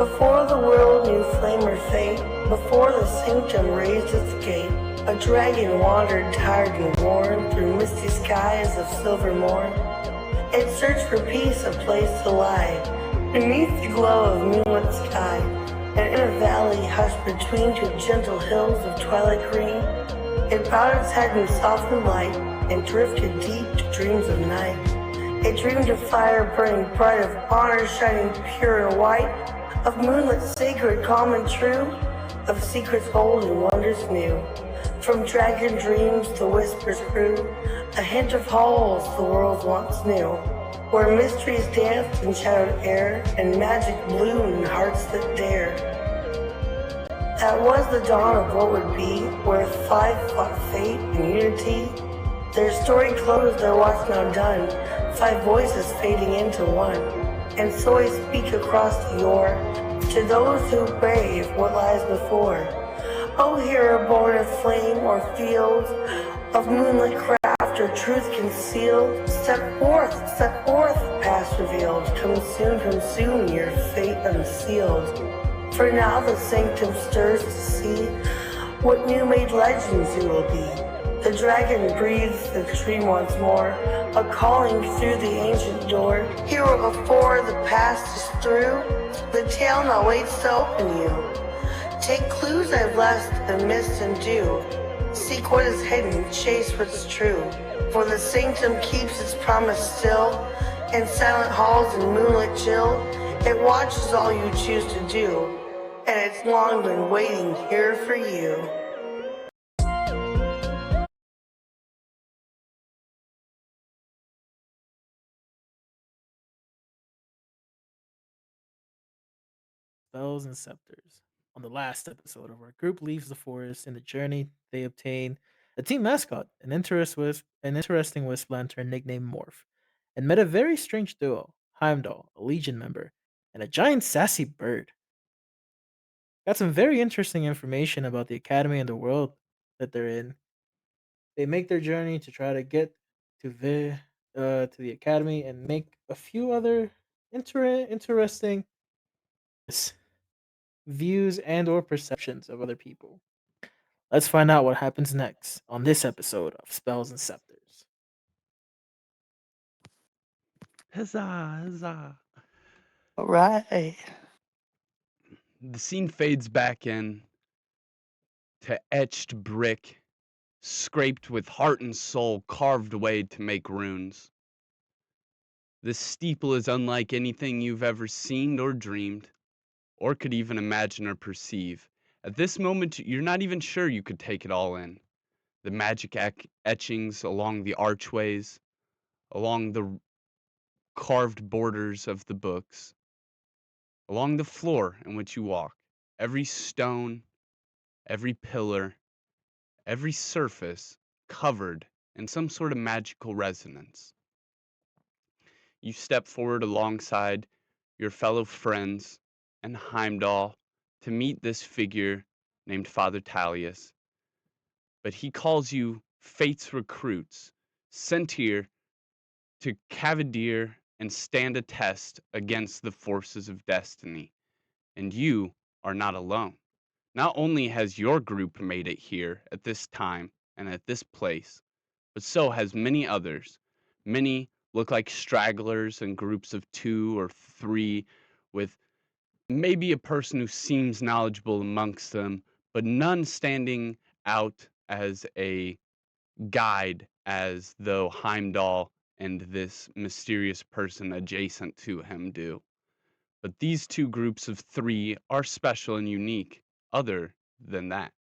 Before the world knew flame or fate, before the sanctum raised its gate, a dragon wandered tired and worn through misty skies of silver morn. It searched for peace, a place to lie, beneath the glow of moonlit sky, and in a valley hushed between two gentle hills of twilight green, it bowed its head in softened light and drifted deep to dreams of night. It dreamed of fire burning bright, of honor shining pure and white, of moonlit sacred, calm and true, of secrets old and wonders new. From dragon dreams the whispers grew, a hint of halls the world once knew, where mysteries danced in shadowed air, and magic bloomed in hearts that dare. That was the dawn of what would be, where five fought fate and unity. Their story closed, their watch now done, five voices fading into one. And so I speak across the yore, to those who brave what lies before. O hero born of flame or field, of moonlit craft or truth concealed, step forth, past revealed, come soon, your fate unsealed. For now the sanctum stirs to see what new-made legends you will be. The dragon breathes the dream once more, a calling through the ancient door. Hero before the past is through, the tale now waits to open you. Take clues I've left and missed and do. Seek what is hidden, chase what's true. For the sanctum keeps its promise still, in silent halls and moonlit chill. It watches all you choose to do, and it's long been waiting here for you. Spells and Scepters. On the last episode of our group leaves the forest in the journey, they obtain a team mascot, an interesting wisp lantern nicknamed Morph, and met a very strange duo, Heimdall, a Legion member, and a giant sassy bird. Got some very interesting information about the academy and the world that they're in. They make their journey to try to get to the academy and make a few other interesting views and or perceptions of other people. Let's find out what happens next on this episode of Spells and Scepters. Huzzah, huzzah. All right. The scene fades back in to etched brick, scraped with heart and soul, carved away to make runes. This steeple is unlike anything you've ever seen or dreamed, or could even imagine or perceive. At this moment, you're not even sure you could take it all in. The magic etchings along the archways, along the carved borders of the books, along the floor in which you walk. Every stone, every pillar, every surface covered in some sort of magical resonance. You step forward alongside your fellow friends and Heimdall to meet this figure named Father Talius. But he calls you Fate's recruits, sent here to cavalier and stand a test against the forces of destiny. And you are not alone. Not only has your group made it here at this time and at this place, but so has many others. Many look like stragglers in groups of 2 or 3, with maybe a person who seems knowledgeable amongst them, but none standing out as a guide, as though Heimdall and this mysterious person adjacent to him do. But these two groups of 3 are special and unique. Other than that,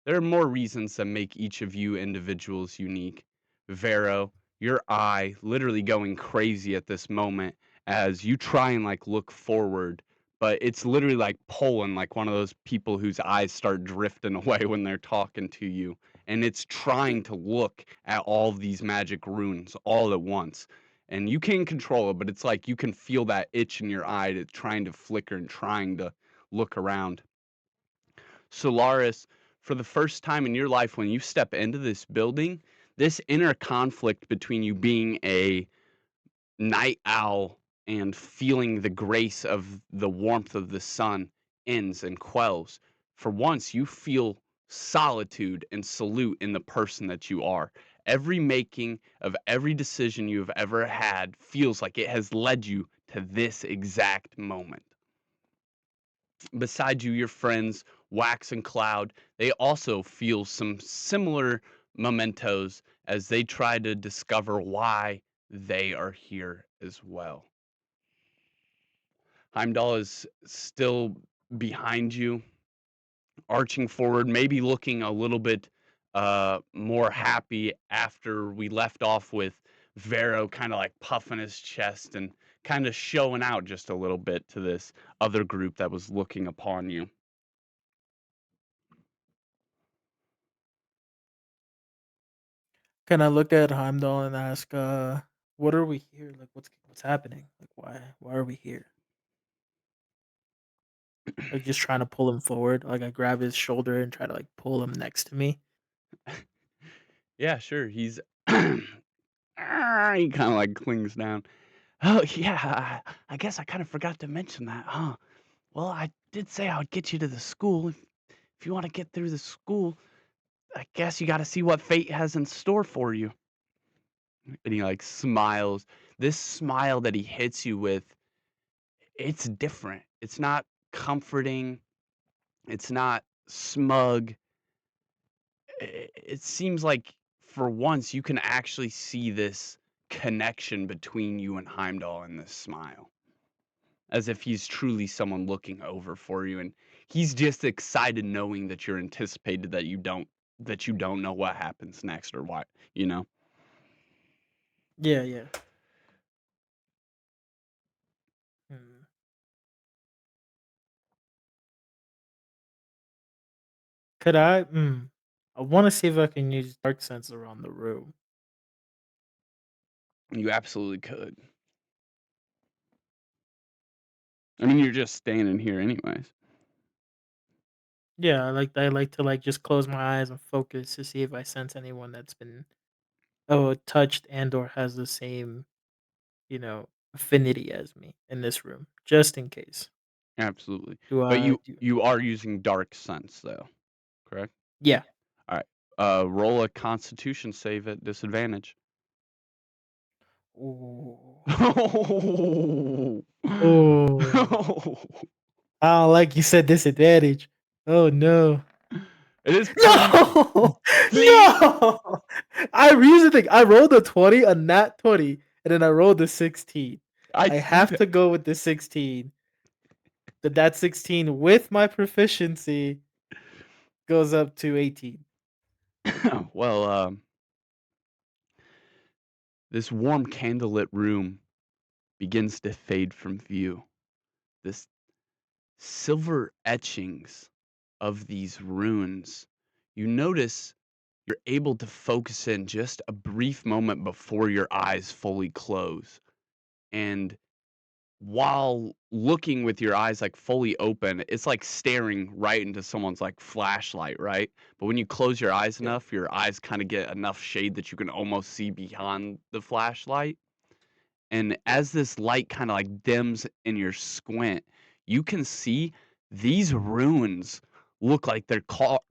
there are more reasons that make each of you individuals unique. Vero, your eye literally going crazy at this moment as you try and like look forward, but it's literally like pulling, like one of those people whose eyes start drifting away when they're talking to you. And it's trying to look at all of these magic runes all at once. And you can't control it, but it's like you can feel that itch in your eye to trying to flicker and trying to look around. Solaris, for the first time in your life, when you step into this building, this inner conflict between you being a night owl and feeling the grace of the warmth of the sun ends and quells. For once, you feel solitude and salute in the person that you are. Every making of every decision you have ever had feels like it has led you to this exact moment. Beside you, your friends, Wax and Cloud, they also feel some similar mementos as they try to discover why they are here as well. Heimdall is still behind you, arching forward, maybe looking a little bit more happy after we left off with Vero kind of like puffing his chest and kind of showing out just a little bit to this other group that was looking upon you. Can I look at Heimdall and ask, what are we here? Like, what's happening? Like, why are we here? Like, just trying to pull him forward. Like, I grab his shoulder and try to like pull him next to me. Yeah, sure. He's he kind of like clings down. Oh yeah, I guess I kind of forgot to mention that, huh? Well, I did say I would get you to the school. If you want to get through the school, I guess you got to see what fate has in store for you. And he like smiles. This smile that he hits you with, it's different. It's not comforting. It's not smug. It seems like for once you can actually see this connection between you and Heimdall in this smile, as if he's truly someone looking over for you, and he's just excited knowing that you're anticipated that you don't know what happens next or what, you know. Yeah, yeah. Hmm. Could I? I want to see if I can use dark sense around the room. You absolutely could. I mean, you're just standing here anyways. Yeah, I like to like just close my eyes and focus to see if I sense anyone that's been touched and or has the same affinity as me in this room, just in case. Absolutely. Do But I you do? you are using dark sense though, correct? Yeah. All right. Roll a constitution save at disadvantage. Ooh. Oh. Oh. I don't like you said disadvantage. Oh no. It is please, No! please. No! I usually think I rolled a 20, a nat 20, and then I rolled a 16. I I see have that. to go with the 16. That 16 with my proficiency goes up to 18. Well, this warm candlelit room begins to fade from view. This silver etchings of these runes. You notice you're able to focus in just a brief moment before your eyes fully close. And while looking with your eyes like fully open, it's like staring right into someone's like flashlight, right? But when you close your eyes Yeah. enough, your eyes kind of get enough shade that you can almost see beyond the flashlight. And Yeah. as this light kind of like dims in your squint, you can see these runes look like they're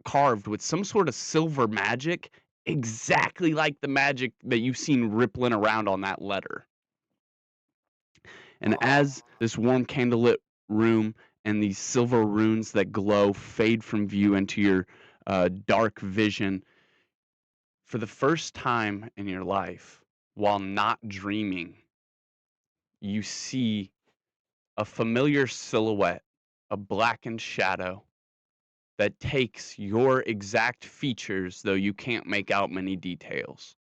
carved with some sort of silver magic, exactly like the magic that you've seen rippling around on that letter. And as this warm candlelit room and these silver runes that glow fade from view into your dark vision, for the first time in your life, while not dreaming, you see a familiar silhouette, a blackened shadow that takes your exact features, though you can't make out many details.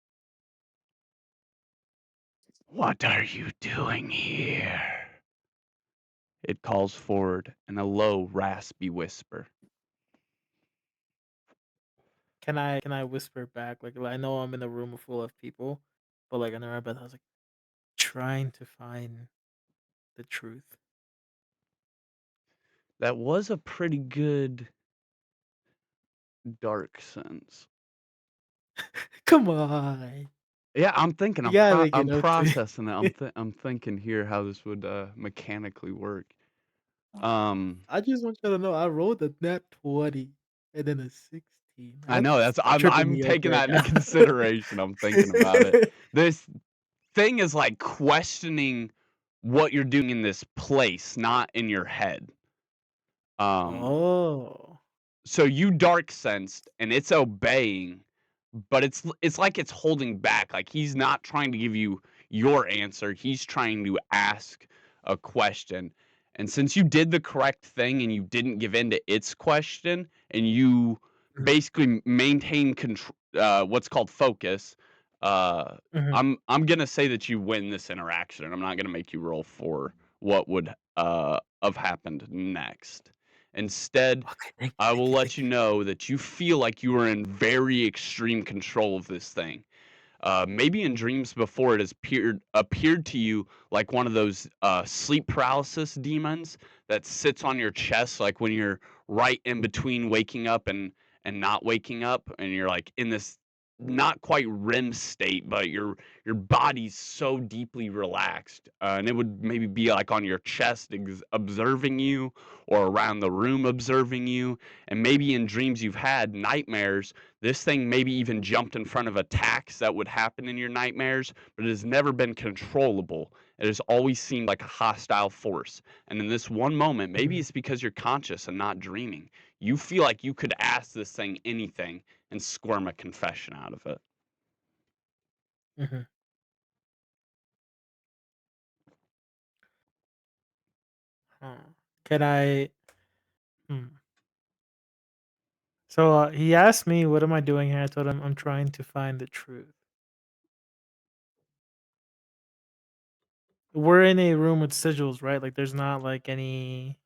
What are you doing here? It calls forward in a low, raspy whisper. Can I whisper back? Like I know I'm in a room full of people, but like under my breath, I was like trying to find the truth. That was a pretty good dark sense. Come on. Yeah, I'm thinking. You gotta make it I'm up to processing it. me. I'm thinking here how this would mechanically work. Um, I just want you to know I rolled a nat 20 and then a 16. I know That's that's tripping I'm me up taking right that into now. consideration. I'm thinking about it. This thing is like questioning what you're doing in this place, not in your head. Um, Oh. so you dark sensed and it's obeying, but it's like it's holding back. Like he's not trying to give you your answer. He's trying to ask a question. And since you did the correct thing and you didn't give in to its question and you Mhm, basically maintain control, what's called focus, uh, mhm. I'm gonna say that you win this interaction, and I'm not gonna make you roll for what would have happened next. Instead, Okay, thank you, I thank will you, let thank you you. know that you feel like you are in very extreme control of this thing. Maybe in dreams before it has appeared to you like one of those sleep paralysis demons that sits on your chest, like when you're right in between waking up and not waking up, and you're like in this not quite REM state, but your body's so deeply relaxed, and it would maybe be like on your chest observing you, or around the room observing you, and maybe in dreams you've had nightmares this thing maybe even jumped in front of attacks that would happen in your nightmares, but it has never been controllable. It has always seemed like a hostile force. And in this one moment, maybe Mhm, it's because you're conscious and not dreaming. You feel like you could ask this thing anything and squirm a confession out of it. mhm. Huh. Can I hmm. So, he asked me, "What am I doing here?" I told him, "I'm trying to find the truth." We're in a room with sigils, right? Like, there's not, like, any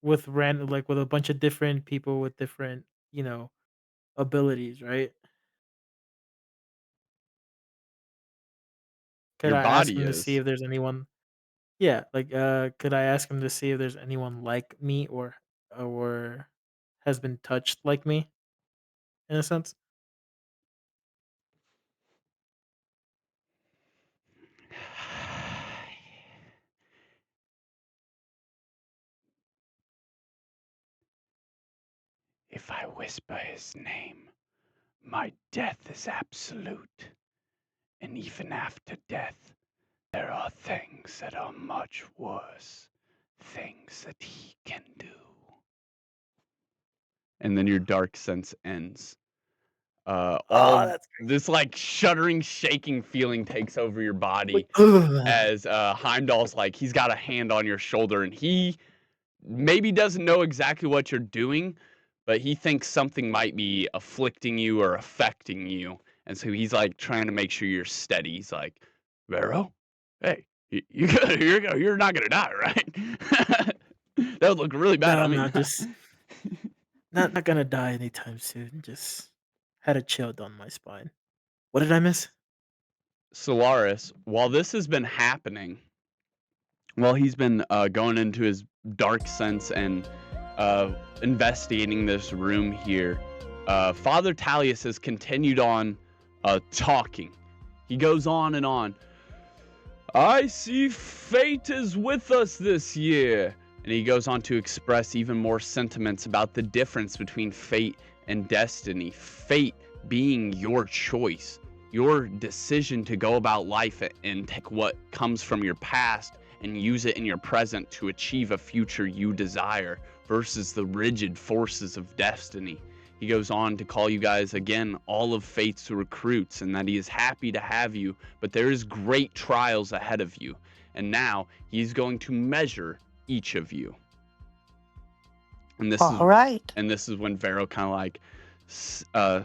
with random like, with a bunch of different people with different, abilities, right? Could Your I ask body him to see is. if there's anyone Yeah, like, could I ask him to see if there's anyone like me or has been touched like me, in a sense? If I whisper his name, my death is absolute. And even after death, there are things that are much worse. Things that he can do. And then your dark sense ends. All Oh, of that's great. this like shuddering, shaking feeling takes over your Like, body ugh. as Heimdall's like he's got a hand on your shoulder and he maybe doesn't know exactly what you're doing, but he thinks something might be afflicting you or affecting you. And so he's like trying to make sure you're steady. He's like, Vero, hey, you're not gonna die, right? That would look really bad No, on me. no, just not gonna die anytime soon, just had a chill down my spine. What did I miss? Solaris, while this has been happening, while he's been going into his dark sense and uh, investigating this room here, Father Talius has continued on talking. He goes on and on. I see fate is with us this year. And he goes on to express even more sentiments about the difference between fate and destiny. Fate being your choice, your decision to go about life and take what comes from your past and use it in your present to achieve a future you desire, versus the rigid forces of destiny. He goes on to call you guys again all of fate's recruits, and that he is happy to have you, but there is great trials ahead of you. And now he's going to measure each of you. And this is All right. when Vero kind of like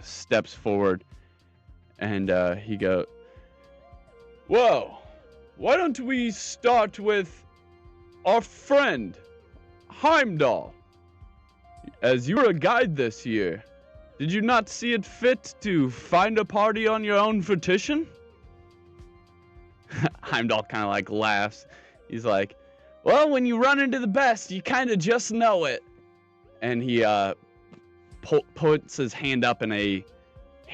steps forward, and he goes, "Whoa, why don't we start with our friend Heimdall? As you were a guide this year, did you not see it fit to find a party on your own petition?" Heimdall kind of like laughs. He's like, "Well, when you run into the best, you kind of just know it." And he puts his hand up in a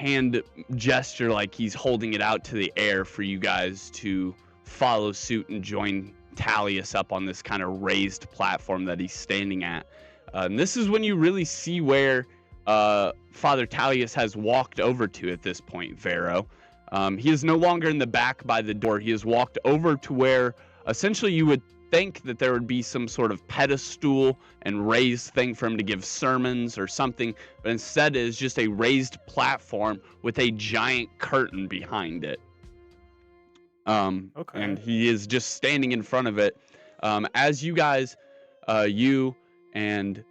hand gesture like he's holding it out to the air for you guys to follow suit and join Talius up on this kind of raised platform that he's standing at. And this is when you really see where Father Talius has walked over to at this point, Vero. He is no longer in the back by the door. He has walked over to where essentially you would think that there would be some sort of pedestal and raised thing for him to give sermons or something, but instead it is just a raised platform with a giant curtain behind it. Okay. And he is just standing in front of it. As you guys, you and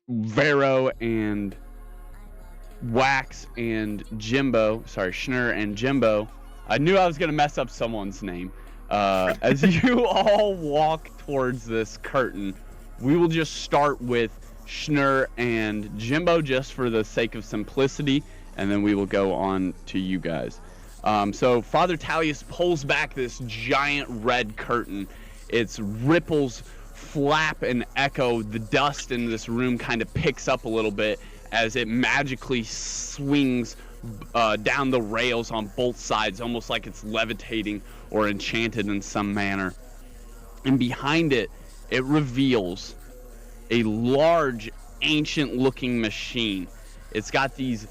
Vero and Wax and Jimbo, sorry, Schnur and Jimbo, I knew I was going to mess up someone's name. As you all walk towards this curtain, we will just start with Schnur and Jimbo just for the sake of simplicity, and then we will go on to you guys. So Father Talius pulls back this giant red curtain. Its ripples flap and echo. The dust in this room kind of picks up a little bit as it magically swings down the rails on both sides, almost like it's levitating or enchanted in some manner. And behind it, it reveals a large, ancient-looking machine. It's got these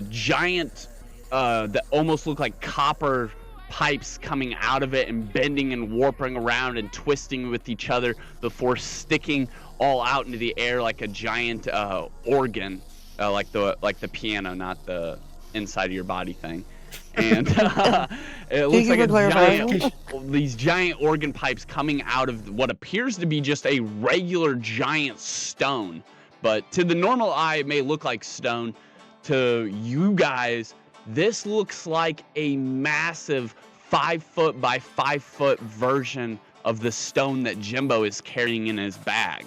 giant, that almost look like copper pipes coming out of it and bending and warping around and twisting with each other before sticking all out into the air like a giant organ, like the piano, not the inside of your body thing. And it looks like these giant organ pipes coming out of what appears to be just a regular giant stone. But to the normal eye, it may look like stone. To you guys, this looks like a massive 5 foot by 5 foot version of the stone that Jimbo is carrying in his bag.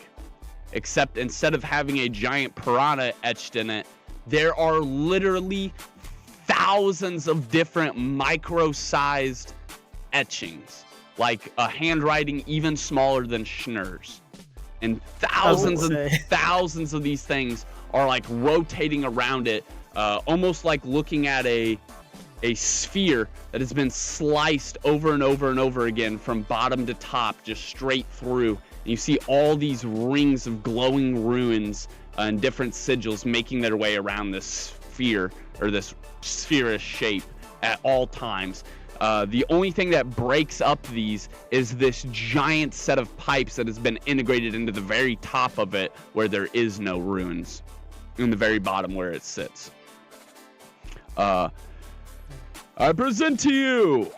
Except instead of having a giant piranha etched in it, there are literally thousands of different micro-sized etchings, like a handwriting even smaller than Schnur's. And thousands of these things are like rotating around it, almost like looking at a sphere that has been sliced over and over and over again from bottom to top, just straight through. And you see all these rings of glowing runes and different sigils making their way around this sphere, or this spherish shape at all times. The only thing that breaks up these is this giant set of pipes that has been integrated into the very top of it, where there is no runes, in the very bottom where it sits. I present to you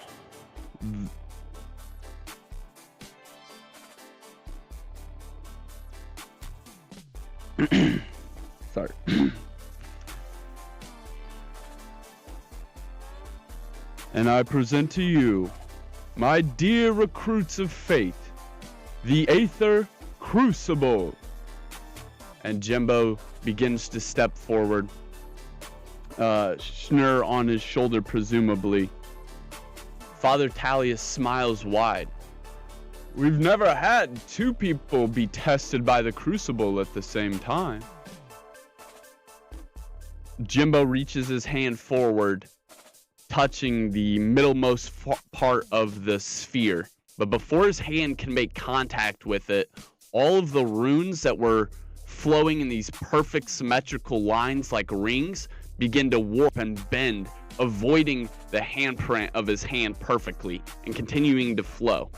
sorry. And I present to you, my dear recruits of fate, the Aether Crucible. And Jimbo begins to step forward, Schnur on his shoulder presumably. Father Talius smiles wide. We've never had two people be tested by the Crucible at the same time. Jimbo reaches his hand forward, touching the middlemost part of the sphere. But before his hand can make contact with it, all of the runes that were flowing in these perfect symmetrical lines like rings begin to warp and bend, avoiding the handprint of his hand perfectly and continuing to flow.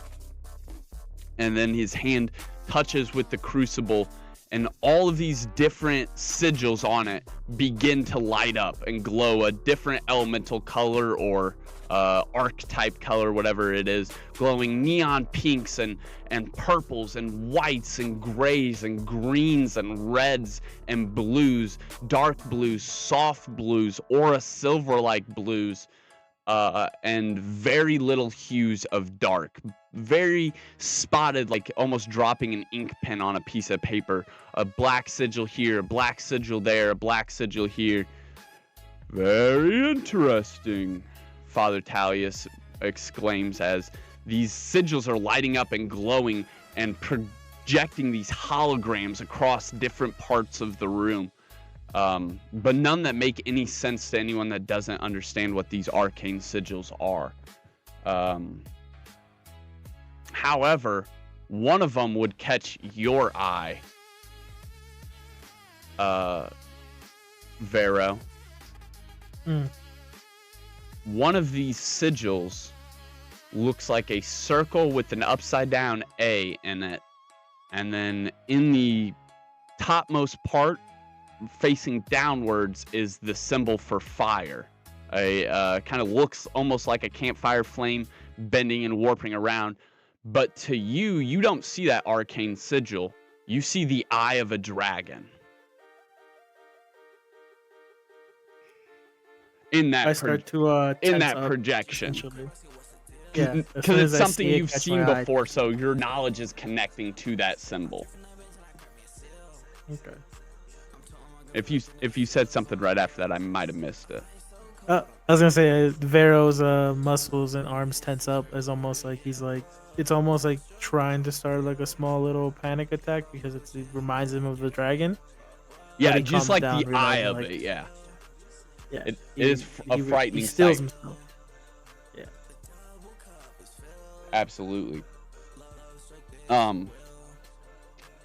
And then his hand touches with the crucible, and all of these different sigils on it begin to light up and glow a different elemental color or archetype color, whatever it is, glowing neon pinks and purples and whites and grays and greens and reds and blues, dark blues, soft blues, aura silver-like blues, and very little hues of dark. Very spotted, like almost dropping an ink pen on a piece of paper. A black sigil here, a black sigil there, a black sigil here. Very interesting, Father Talius exclaims as these sigils are lighting up and glowing and projecting these holograms across different parts of the room. but none that make any sense to anyone that doesn't understand what these arcane sigils are. However, one of them would catch your eye, Vero. One of these sigils looks like a circle with an upside down A in it, and then in the topmost part, facing downwards, is the symbol for fire. Kind of looks almost like a campfire flame bending and warping around, but to you, you don't see that arcane sigil. You see the eye of a dragon. In that, I start to in tense that up, projection. essentially. Yeah, as Because soon it's as I something see it you've catch seen my eye. before, so your knowledge is connecting to that symbol. Okay. If you said something right after that, I might have missed it. I was gonna say Vero's muscles and arms tense up as almost like he's like, it's almost like trying to start like a small little panic attack because it reminds him of the dragon. Yeah, he just calms like down, the eye realizing, of like, it. Yeah, Yeah, it is a frightening he stills sight. himself. Yeah. Absolutely.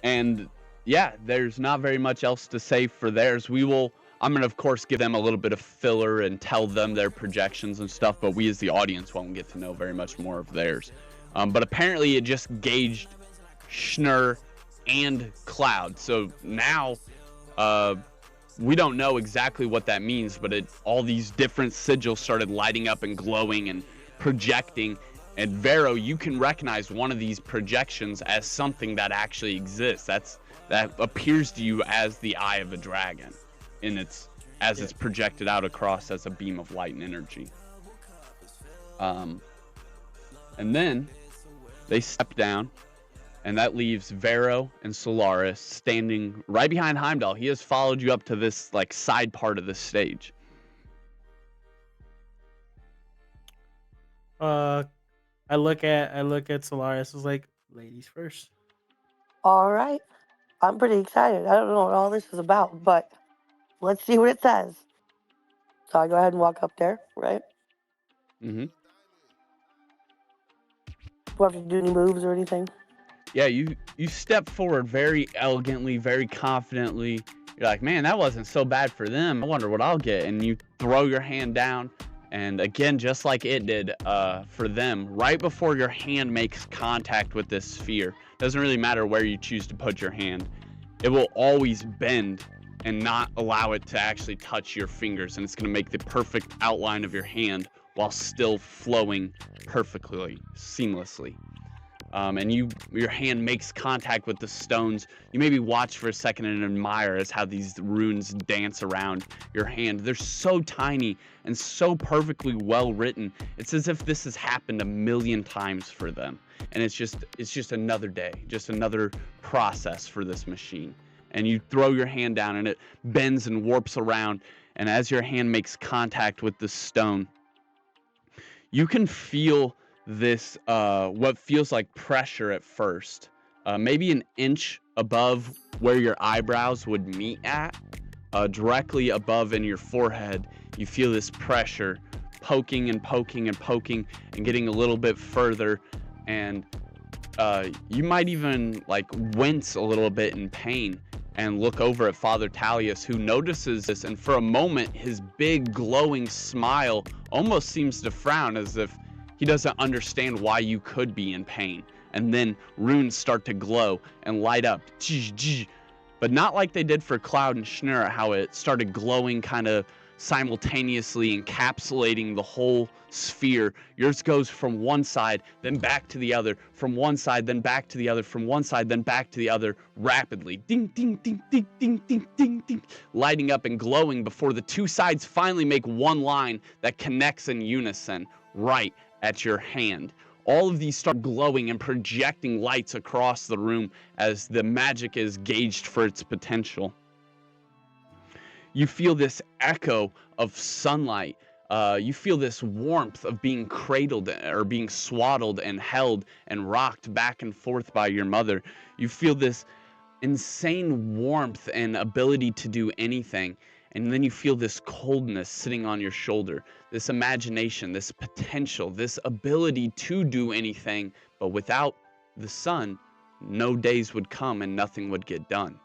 And yeah, there's not very much else to say for theirs. I'm gonna of course give them a little bit of filler and tell them their projections and stuff, but we as the audience won't get to know very much more of theirs. But apparently it just gauged Schnur and Cloud. So now we don't know exactly what that means, but all these different sigils started lighting up and glowing and projecting. And Vero, you can recognize one of these projections as something that actually exists. That appears to you as the eye of a dragon, as it's projected out across as a beam of light and energy. And then they step down, and that leaves Vero and Solaris standing right behind Heimdall. He has followed you up to this like side part of the stage. I look at Solaris. It's like, ladies first. All right. I'm pretty excited. I don't know what all this is about, but let's see what it says. So I go ahead and walk up there, right? Mm-hmm. Do I have to do any moves or anything? Yeah, you step forward very elegantly, very confidently. You're like, man, that wasn't so bad for them. I wonder what I'll get. And you throw your hand down, and again, just like it did for them, right before your hand makes contact with this sphere, doesn't really matter where you choose to put your hand, it will always bend and not allow it to actually touch your fingers, and it's going to make the perfect outline of your hand while still flowing perfectly, seamlessly. And your hand makes contact with the stones. You maybe watch for a second and admire as how these runes dance around your hand. They're so tiny and so perfectly well written. It's as if this has happened 1,000,000 times for them. And it's just another day, just another process for this machine. And you throw your hand down and it bends and warps around. And as your hand makes contact with the stone, you can feel this what feels like pressure at first, maybe an inch above where your eyebrows would meet at, directly above in your forehead. You feel this pressure poking and poking and poking and getting a little bit further, and you might even like wince a little bit in pain and look over at Father Talius, who notices this, and for a moment his big glowing smile almost seems to frown, as if he doesn't understand why you could be in pain. And then runes start to glow and light up, but not like they did for Cloud and Schnur, how it started glowing kind of simultaneously, encapsulating the whole sphere. Yours goes from one side, then back to the other, from one side, then back to the other, from one side, then back to the other, rapidly. Ding, ding, ding, ding, ding, ding, ding, ding, lighting up and glowing before the two sides finally make one line that connects in unison, right at your hand. All of these start glowing and projecting lights across the room as the magic is gauged for its potential. You feel this echo of sunlight. You feel this warmth of being cradled or being swaddled and held and rocked back and forth by your mother. You feel this insane warmth and ability to do anything. And then you feel this coldness sitting on your shoulder, this imagination, this potential, this ability to do anything. But without the sun, no days would come and nothing would get done.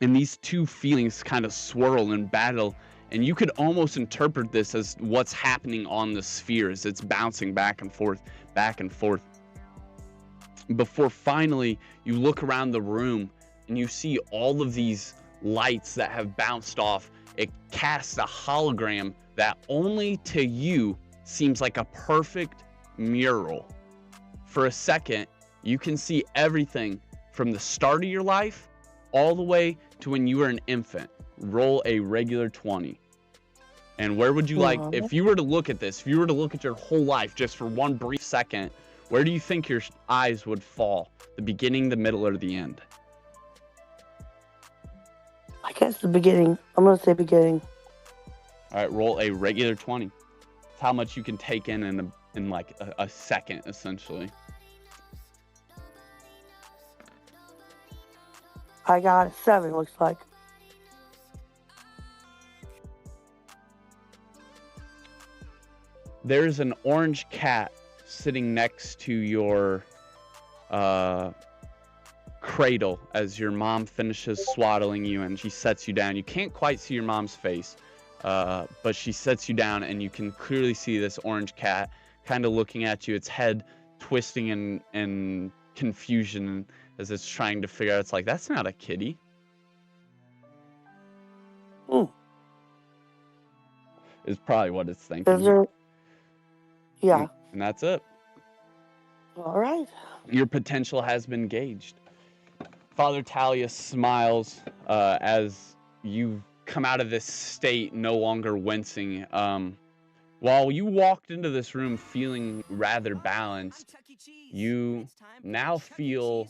And these two feelings kind of swirl and battle. And you could almost interpret this as what's happening on the sphere as it's bouncing back and forth, before finally you look around the room and you see all of these lights that have bounced off. It casts a hologram that only to you seems like a perfect mural. For a second, you can see everything from the start of your life all the way to when you were an infant. Roll a regular 20. And where would you like, if you were to look at this, if you were to look at your whole life just for one brief second, where do you think your eyes would fall? The beginning, the middle, or the end? I guess the beginning. I'm going to say beginning. All right, roll a regular 20. It's how much you can take in like a second, essentially. I got a 7, looks like. There's an orange cat sitting next to your cradle as your mom finishes swaddling you and she sets you down. You can't quite see your mom's face, but she sets you down and you can clearly see this orange cat kind of looking at you, its head twisting in confusion as it's trying to figure out. It's like, that's not a kitty. Is probably what it's thinking. Yeah. And that's it. All right. Your potential has been gauged. Father Talia smiles as you come out of this state no longer wincing. While you walked into this room feeling rather balanced, you now feel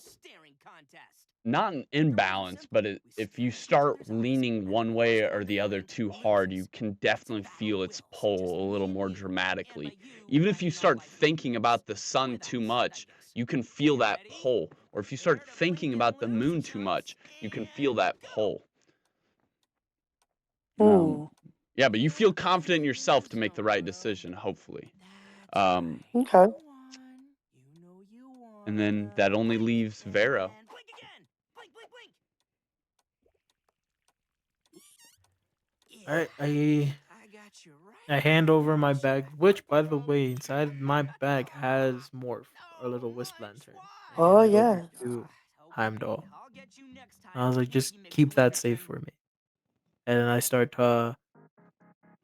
not an imbalance, but if you start leaning one way or the other too hard, you can definitely feel its pull a little more dramatically. Even if you start thinking about the sun too much, you can feel that pull. Or if you start thinking about the moon too much, you can feel that pull. Yeah, but you feel confident in yourself to make the right decision, hopefully. Okay. And then that only leaves Vero. All right, I hand over my bag, which, by the way, inside my bag has Morph, our little wisp lantern. Oh, And I hand it over yeah. to Heimdall. I was like, just keep that safe for me. And then I start to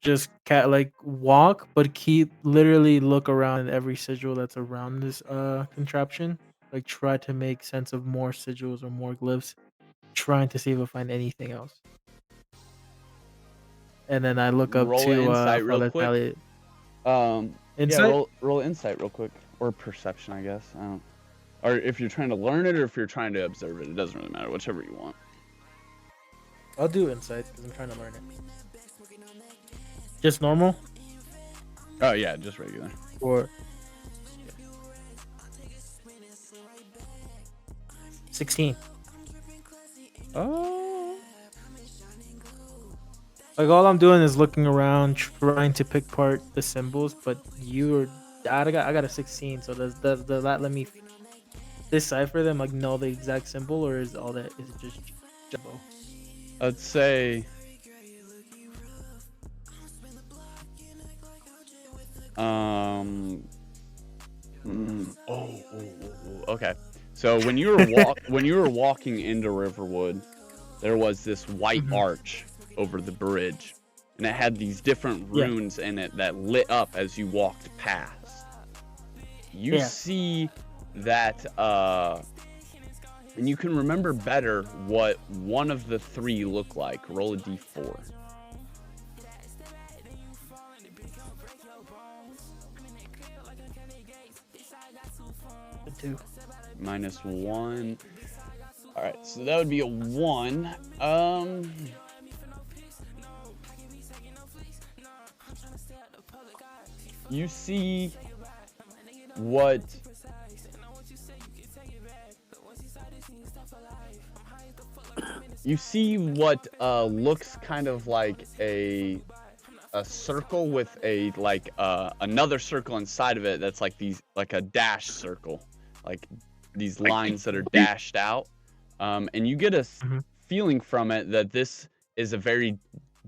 just walk, but keep literally look around at every sigil that's around this contraption. Like try to make sense of more sigils or more glyphs, trying to see if I find anything else. And then I look up roll to insight real Father quick. Talia. Insight? Yeah, roll insight real quick. Or perception, I guess. I don't. Or if you're trying to learn it or if you're trying to observe it. It doesn't really matter. Whichever you want. I'll do insight because I'm trying to learn it. Just normal? Oh, yeah, just regular. Or 16. Oh. Like all I'm doing is looking around, trying to pick apart the symbols. But I got a 16. So does that let me decipher them? Like know the exact symbol, or is it just jumbo? I'd say. Okay. So when you were walking into Riverwood, there was this white arch over the bridge, and it had these different runes in it that lit up as you walked past. You see that, and you can remember better what one of the three look like. Roll a d4. Two. -1. All right, so that would be a 1. You see what You see what looks kind of like a circle with a another circle inside of it that's like a dash circle, like these lines that are dashed out, and you get a feeling from it that this is a very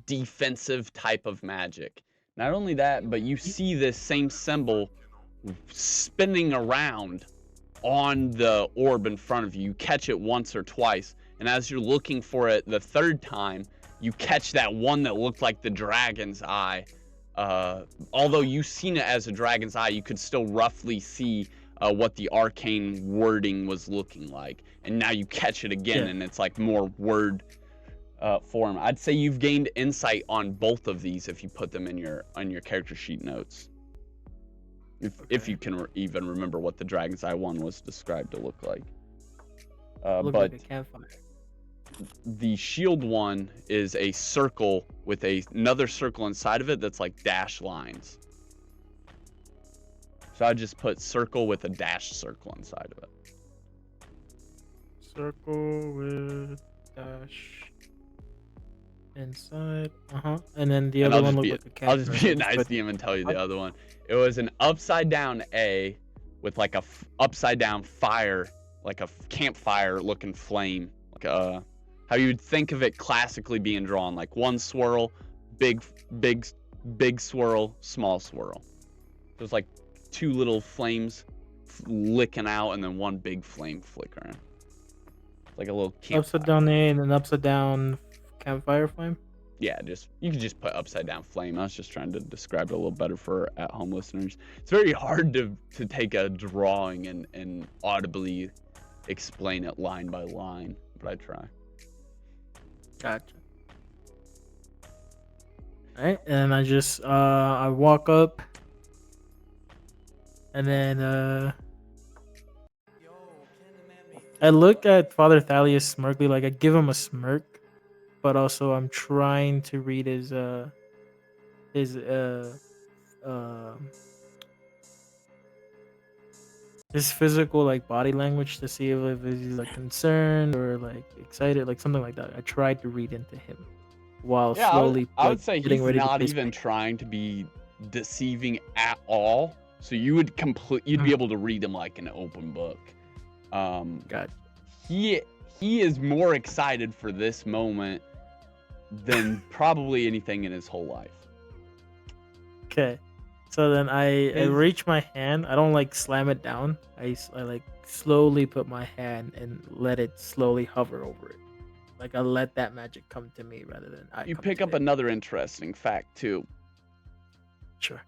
defensive type of magic. Not only that, but you see this same symbol spinning around on the orb in front of you. You catch it once or twice, and as you're looking for it the third time, you catch that one that looked like the dragon's eye. Although you've seen it as a dragon's eye, you could still roughly see what the arcane wording was looking like. And now you catch it again, and it's like more word form. I'd say you've gained insight on both of these if you put them in your character sheet notes. If you can even remember what the dragon's eye one was described to look like. Looked but like a campfire. The shield one is a circle with another circle inside of it that's like dash lines. So I just put circle with a dash circle inside of it. Circle with dash inside. And then the other one looked like a campfire. I'll just be a nice DM and tell you the other one. It was an upside down A with like a upside down fire, like a campfire looking flame, like how you would think of it classically being drawn, like one swirl, big swirl, small swirl. There's like two little flames licking out and then one big flame flickering. Like a little campfire. Upside down A and an upside down campfire flame? Yeah, you can just put upside down flame. I was just trying to describe it a little better for at-home listeners. It's very hard to take a drawing and audibly explain it line by line, but I try. Gotcha. Alright, and I just I walk up and then I look at Father Thalius smirkly, like I give him a smirk, but also I'm trying to read his physical like body language to see if he's like concerned or like excited, like something like that. I tried to read into him while slowly. I would say he's not even trying to be deceiving at all. So you would you'd be able to read him like an open book. Gotcha. He is more excited for this moment than probably anything in his whole life. Okay. So then I reach my hand. I don't like slam it down. I like slowly put my hand and let it slowly hover over it. Like I let that magic come to me rather than I. You pick up another interesting fact too. Sure.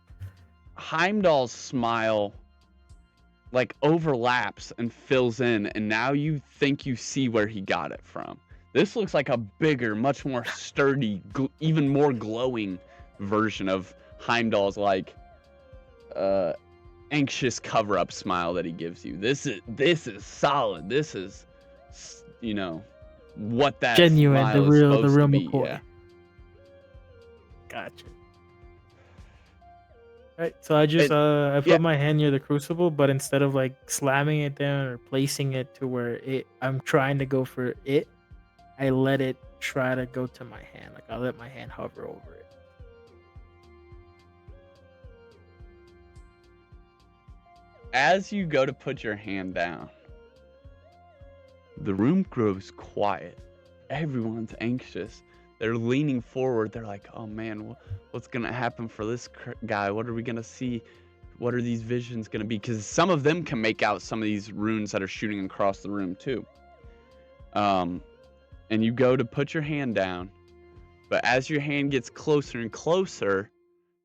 Heimdall's smile like overlaps and fills in, and now you think you see where he got it from. This looks like a bigger, much more sturdy, even more glowing version of Heimdall's like anxious cover-up smile that he gives you. This is solid. This is, you know, what that genuine, the real McCoy. Yeah. Gotcha. Right, so I just I put my hand near the crucible, but instead of like slamming it down or placing it to where I'm trying to go for it, I let it try to go to my hand. Like I let my hand hover over it. As you go to put your hand down, the room grows quiet. Everyone's anxious. They're leaning forward. They're like, oh man, what's going to happen for this guy? What are we going to see? What are these visions going to be? Because some of them can make out some of these runes that are shooting across the room too. And you go to put your hand down. But as your hand gets closer and closer,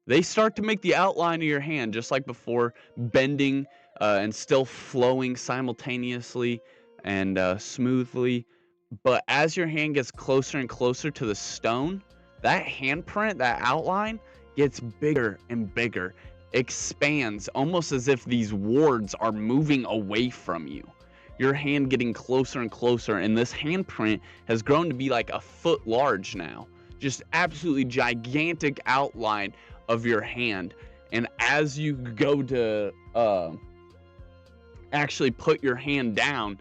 they start to make the outline of your hand, just like before, bending and still flowing simultaneously and smoothly. But as your hand gets closer and closer to the stone, that handprint, that outline, gets bigger and bigger, expands, almost as if these wards are moving away from you. Your hand getting closer and closer, and this handprint has grown to be like a foot large now. Just absolutely gigantic outline of your hand. And as you go to actually put your hand down,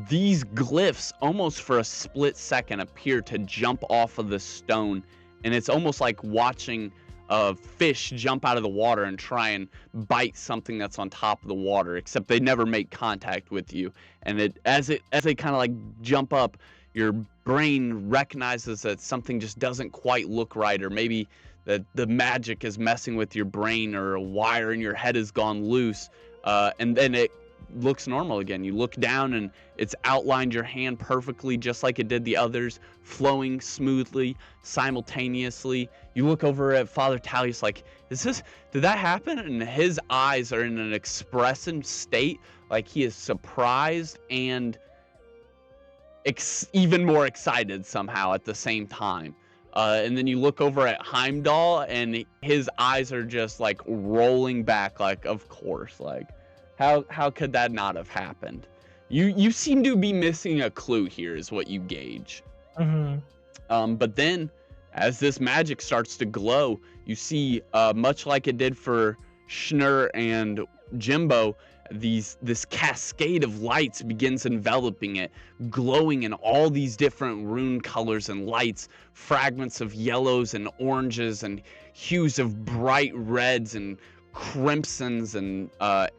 these glyphs, almost for a split second, appear to jump off of the stone, and it's almost like watching a fish jump out of the water and try and bite something that's on top of the water, except they never make contact with you. And as they kind of like jump up, your brain recognizes that something just doesn't quite look right, or maybe that the magic is messing with your brain, or a wire in your head has gone loose, and then it looks normal again. You look down and it's outlined your hand perfectly, just like it did the others, flowing smoothly, simultaneously. You look over at Father Tallius like, did that happen? And his eyes are in an expressive state, like he is surprised and even more excited somehow at the same time. And then you look over at Heimdall, and his eyes are just like rolling back, like, of course, like, how could that not have happened? You seem to be missing a clue here, is what you gauge. But then, as this magic starts to glow, you see, much like it did for Schnur and Jimbo, this cascade of lights begins enveloping it, glowing in all these different rune colors and lights, fragments of yellows and oranges and hues of bright reds and crimsons and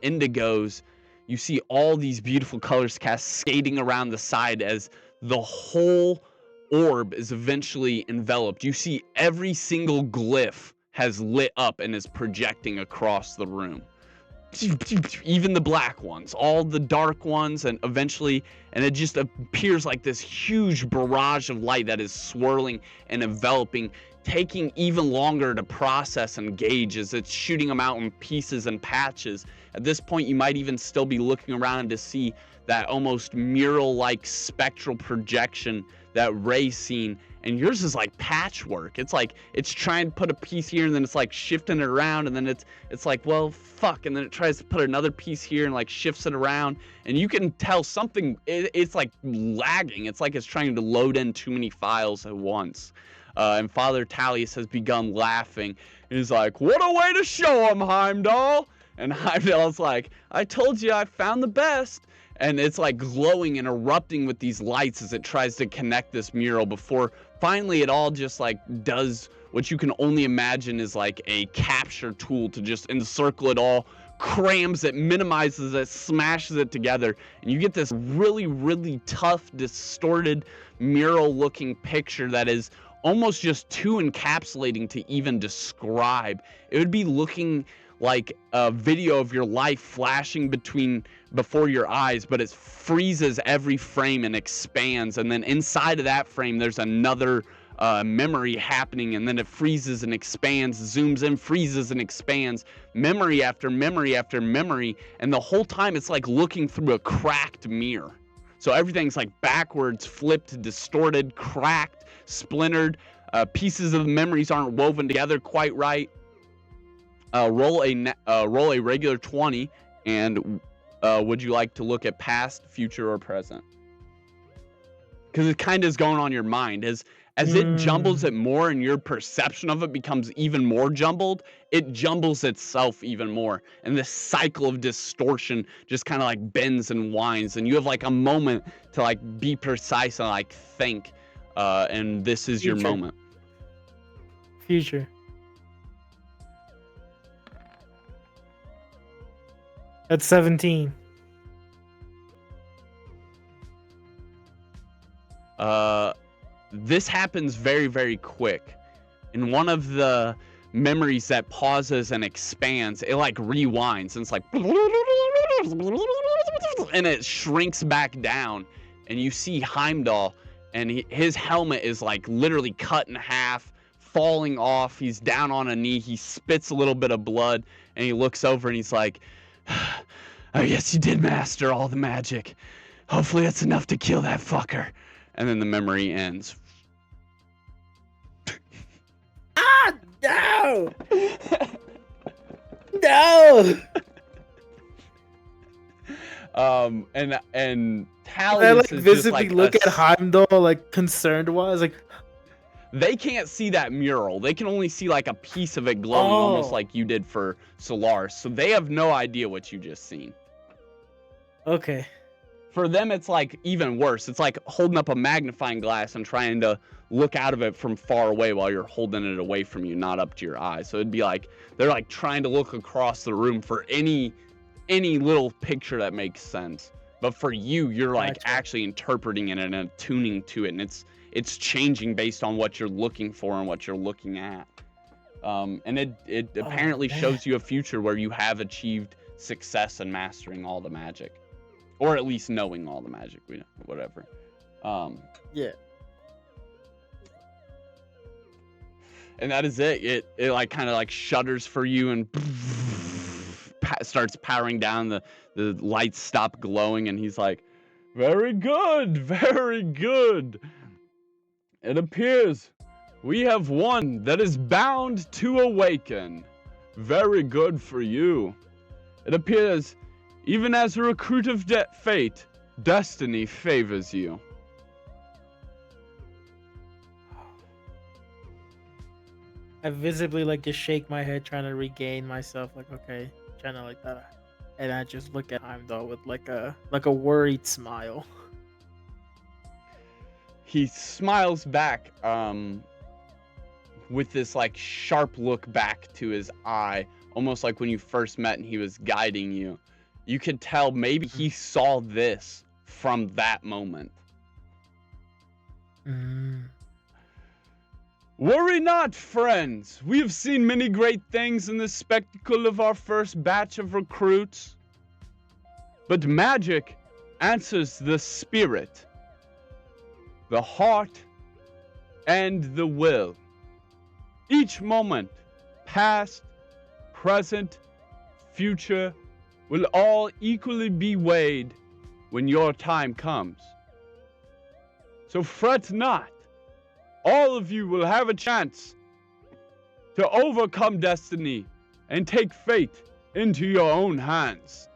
indigos. You see all these beautiful colors cascading around the side as the whole orb is eventually enveloped. You see every single glyph has lit up and is projecting across the room. Even the black ones, all the dark ones, and eventually, and it just appears like this huge barrage of light that is swirling and enveloping, taking even longer to process and gauge as it's shooting them out in pieces and patches. At this point, you might even still be looking around to see that almost mural-like spectral projection that Ray's seen, and yours is like patchwork. It's like it's trying to put a piece here, and then it's like shifting it around, and then it's like, well, fuck, and then it tries to put another piece here and like shifts it around, and you can tell something, it's like lagging. It's like it's trying to load in too many files at once. And Father Tallius has begun laughing, and he's like, what a way to show him, Heimdall! And Heimdall's like, I told you I found the best. And it's like glowing and erupting with these lights as it tries to connect this mural, before finally it all just like does what you can only imagine is like a capture tool to just encircle it all, crams it, minimizes it, smashes it together, and you get this really, really tough, distorted mural looking picture that is almost just too encapsulating to even describe. It would be looking like a video of your life flashing before your eyes, but it freezes every frame and expands, and then inside of that frame there's another memory happening, and then it freezes and expands, zooms in, freezes and expands, memory after memory after memory, and the whole time it's like looking through a cracked mirror. So everything's like backwards, flipped, distorted, cracked, splintered, pieces of the memories aren't woven together quite right. Roll a regular 20, and would you like to look at past, future, or present? Because it kind of is going on your mind. As it jumbles it more and your perception of it becomes even more jumbled, it jumbles itself even more. And this cycle of distortion just kind of like bends and winds, and you have like a moment to like be precise and like think, and this is your moment. Future. That's 17. This happens very, very quick. In one of the memories that pauses and expands, it like rewinds, and it's like, and it shrinks back down, and you see Heimdall, and his helmet is like literally cut in half, falling off. He's down on a knee. He spits a little bit of blood, and he looks over and he's like, I guess you did master all the magic. Hopefully that's enough to kill that fucker. And then the memory ends. Ah, no! No! And Tallius I like is visibly just like look at Heimdall like concerned wise, like they can't see that mural. They can only see like a piece of it glowing, almost like you did for Solaris. So they have no idea what you just seen. Okay. For them, it's like even worse. It's like holding up a magnifying glass and trying to look out of it from far away while you're holding it away from you, not up to your eye. So it'd be like they're like trying to look across the room for any little picture that makes sense. But for you, you're like Gotcha. actually interpreting it and attuning to it, and it's changing based on what you're looking for and what you're looking at. And it apparently shows you a future where you have achieved success in mastering all the magic, or at least knowing all the magic, whatever. Yeah. And that is it. It like kind of like shudders for you and starts powering down. The lights stop glowing, and he's like, very good, very good. It appears we have one that is bound to awaken. Very good for you. It appears, even as a recruit of fate, destiny favors you. I visibly like just shake my head, trying to regain myself. Like, okay, trying to like that, and I just look at Heimdall with like a worried smile. He smiles back, with this like sharp look back to his eye, almost like when you first met and he was guiding you. You could tell maybe he saw this from that moment. Worry not, friends. We have seen many great things in the spectacle of our first batch of recruits. But magic answers the spirit, the heart, and the will. Each moment, past, present, future, will all equally be weighed when your time comes. So fret not. All of you will have a chance to overcome destiny and take fate into your own hands.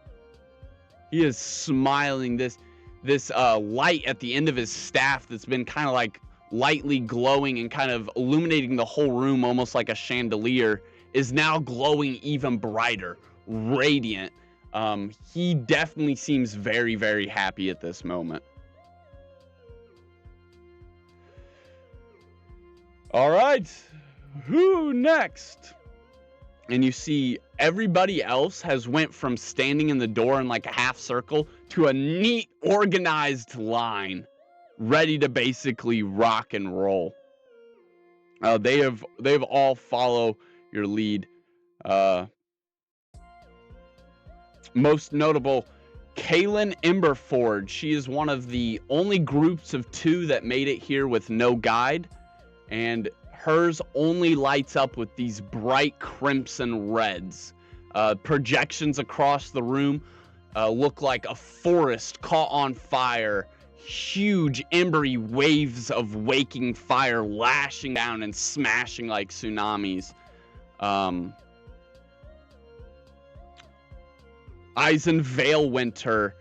He is smiling. This light at the end of his staff that's been kind of like lightly glowing and kind of illuminating the whole room almost like a chandelier is now glowing even brighter, radiant. He definitely seems very, very happy at this moment. All right, who next? And you see everybody else has went from standing in the door in like a half circle to a neat, organized line, ready to basically rock and roll. They've all follow your lead. Most notable, Kaylin Emberford. She is one of the only groups of 2 that made it here with no guide, and hers only lights up with these bright crimson reds. Projections across the room look like a forest caught on fire. Huge embery waves of waking fire lashing down and smashing like tsunamis. Eisen Veilwinter,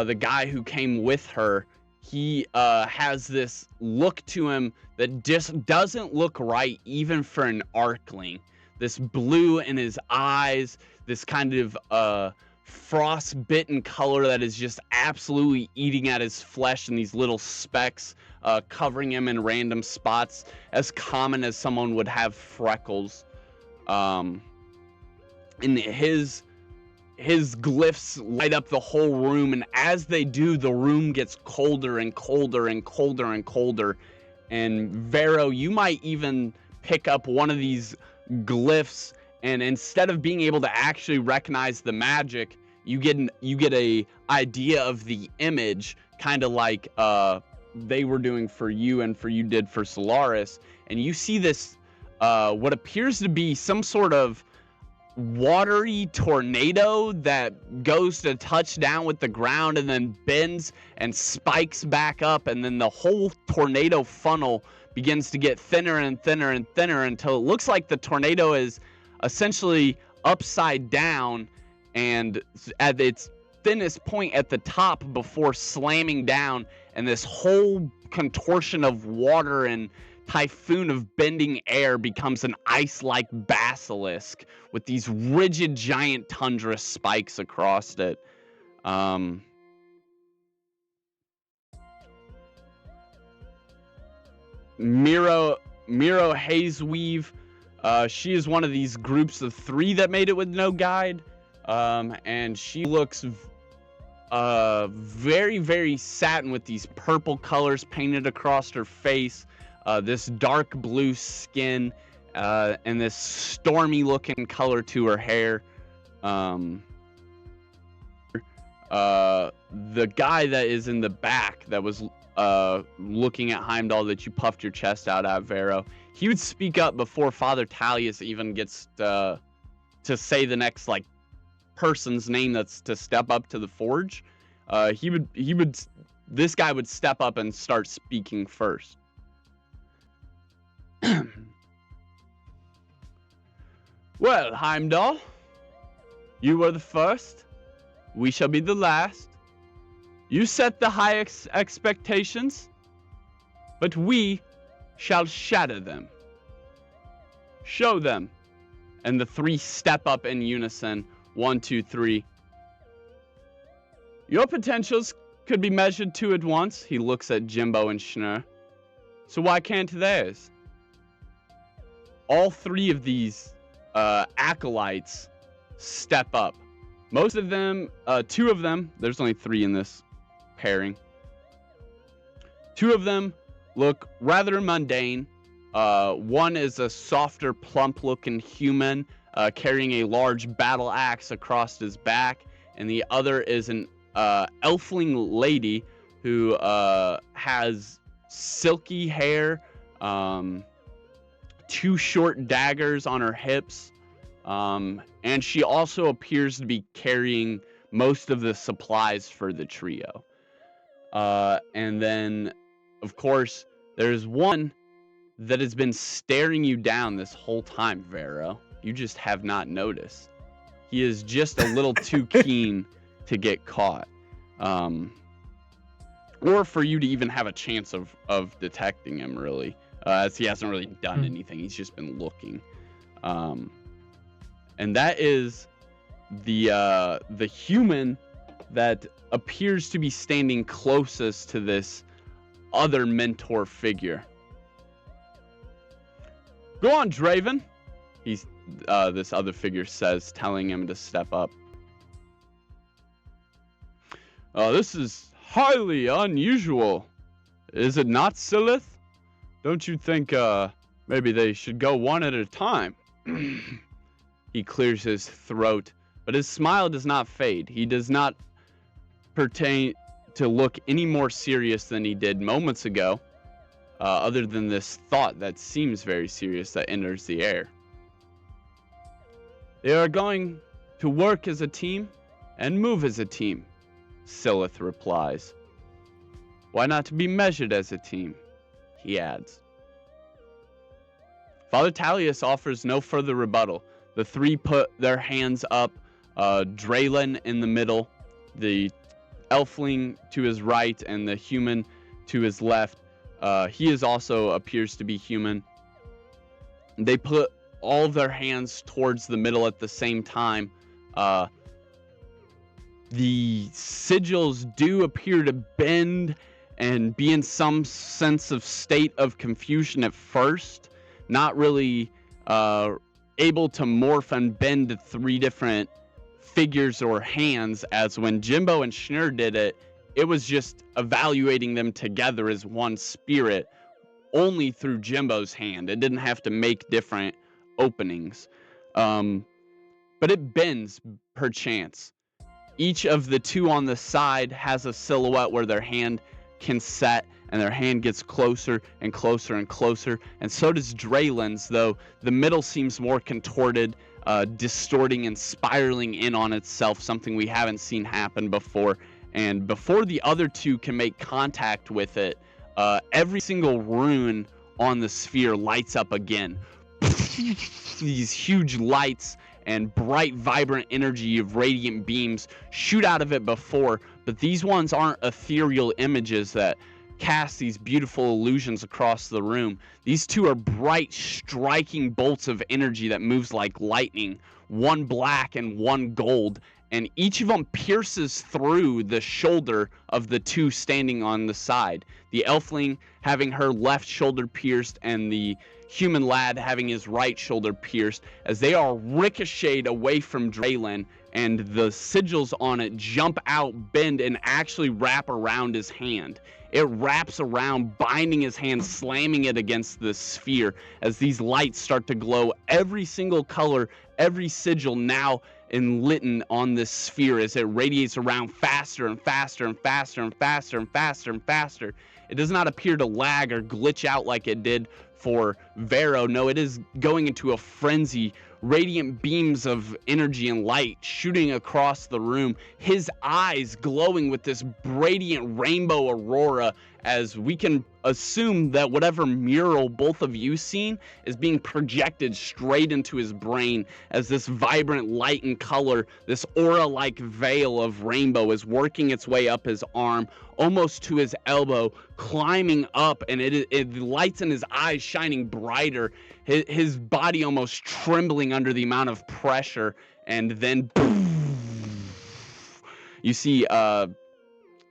the guy who came with her, he has this look to him that just doesn't look right even for an Arcling. This blue in his eyes, this kind of frostbitten color that is just absolutely eating at his flesh, and these little specks covering him in random spots, as common as someone would have freckles. And his glyphs light up the whole room, and as they do, the room gets colder and colder and colder and colder. And Vero, you might even pick up one of these glyphs, and instead of being able to actually recognize the magic, you get a idea of the image, kind of like they were doing for you and for you did for Solaris. And you see this what appears to be some sort of watery tornado that goes to touch down with the ground and then bends and spikes back up, and then the whole tornado funnel begins to get thinner and thinner and thinner until it looks like the tornado is essentially upside down and at its thinnest point at the top before slamming down, and this whole contortion of water and typhoon of bending air becomes an ice-like basilisk with these rigid giant tundra spikes across it. Miro Hazeweave. She is one of these groups of 3 that made it with no guide. And she looks very, very satin with these purple colors painted across her face, this dark blue skin, and this stormy looking color to her hair. The guy that is in the back that was looking at Heimdall that you puffed your chest out at, Vero, he would speak up before Father Talius even gets to say the next person's name that's to step up to the forge. This guy would step up and start speaking first. Well, Heimdall, you were the first. We shall be the last. You set the high expectations, but we shall shatter them. Show them. And the 3 step up in unison. 1, 2, 3. Your potentials could be measured 2 at once. He looks at Jimbo and Schnur. So why can't theirs? All 3 of these acolytes step up. Most of them, 2 of them, there's only 3 in this pairing. 2 of them look rather mundane. One is a softer, plump-looking human carrying a large battle axe across his back, and the other is an elfling lady who has silky hair, 2 short daggers on her hips, and she also appears to be carrying most of the supplies for the trio. And then, of course, there's one that has been staring you down this whole time, Vero. You just have not noticed. He is just a little too keen to get caught. Or for you to even have a chance of detecting him, really. As he hasn't really done anything. He's just been looking. And that is the human that appears to be standing closest to this other mentor figure. Go on, Draven. He's this other figure says, telling him to step up. This is highly unusual. Is it not, Silith? Don't you think maybe they should go one at a time? He clears his throat, but his smile does not fade. He does not pertain to look any more serious than he did moments ago, other than this thought that seems very serious that enters the air. They are going to work as a team and move as a team, Silith replies. Why not be measured as a team? He adds. Father Talius offers no further rebuttal. The 3 put their hands up, Draylin in the middle, the elfling to his right, and the human to his left. He is also appears to be human. They put all of their hands towards the middle at the same time. The sigils do appear to bend and be in some sense of state of confusion at first, not really able to morph and bend to 3 different figures or hands, as when Jimbo and Schnur did it, it was just evaluating them together as one spirit only through Jimbo's hand. It didn't have to make different openings. But it bends per chance. Each of the 2 on the side has a silhouette where their hand can set, and their hand gets closer and closer and closer, and so does Draylin's, though the middle seems more contorted, distorting and spiraling in on itself, something we haven't seen happen before. And before the other 2 can make contact with it, every single rune on the sphere lights up again. These huge lights and bright, vibrant energy of radiant beams shoot out of it before, but these ones aren't ethereal images that cast these beautiful illusions across the room. These two are bright, striking bolts of energy that moves like lightning, one black and one gold, and each of them pierces through the shoulder of the two standing on the side. The elfling having her left shoulder pierced, and the human lad having his right shoulder pierced, as they are ricocheted away from Draylin, and the sigils on it jump out, bend, and actually wrap around his hand. It wraps around, binding his hand, slamming it against the sphere as these lights start to glow. Every single color, every sigil now enlightened on this sphere as it radiates around faster and faster and faster and faster and faster and faster. It does not appear to lag or glitch out like it did for Vero. No, it is going into a frenzy. Radiant beams of energy and light shooting across the room. His eyes glowing with this radiant rainbow aurora, as we can assume that whatever mural both of you seen is being projected straight into his brain, as this vibrant light and color, this aura-like veil of rainbow is working its way up his arm, almost to his elbow, climbing up, and it lights in his eyes shining brighter, his body almost trembling under the amount of pressure, and then you see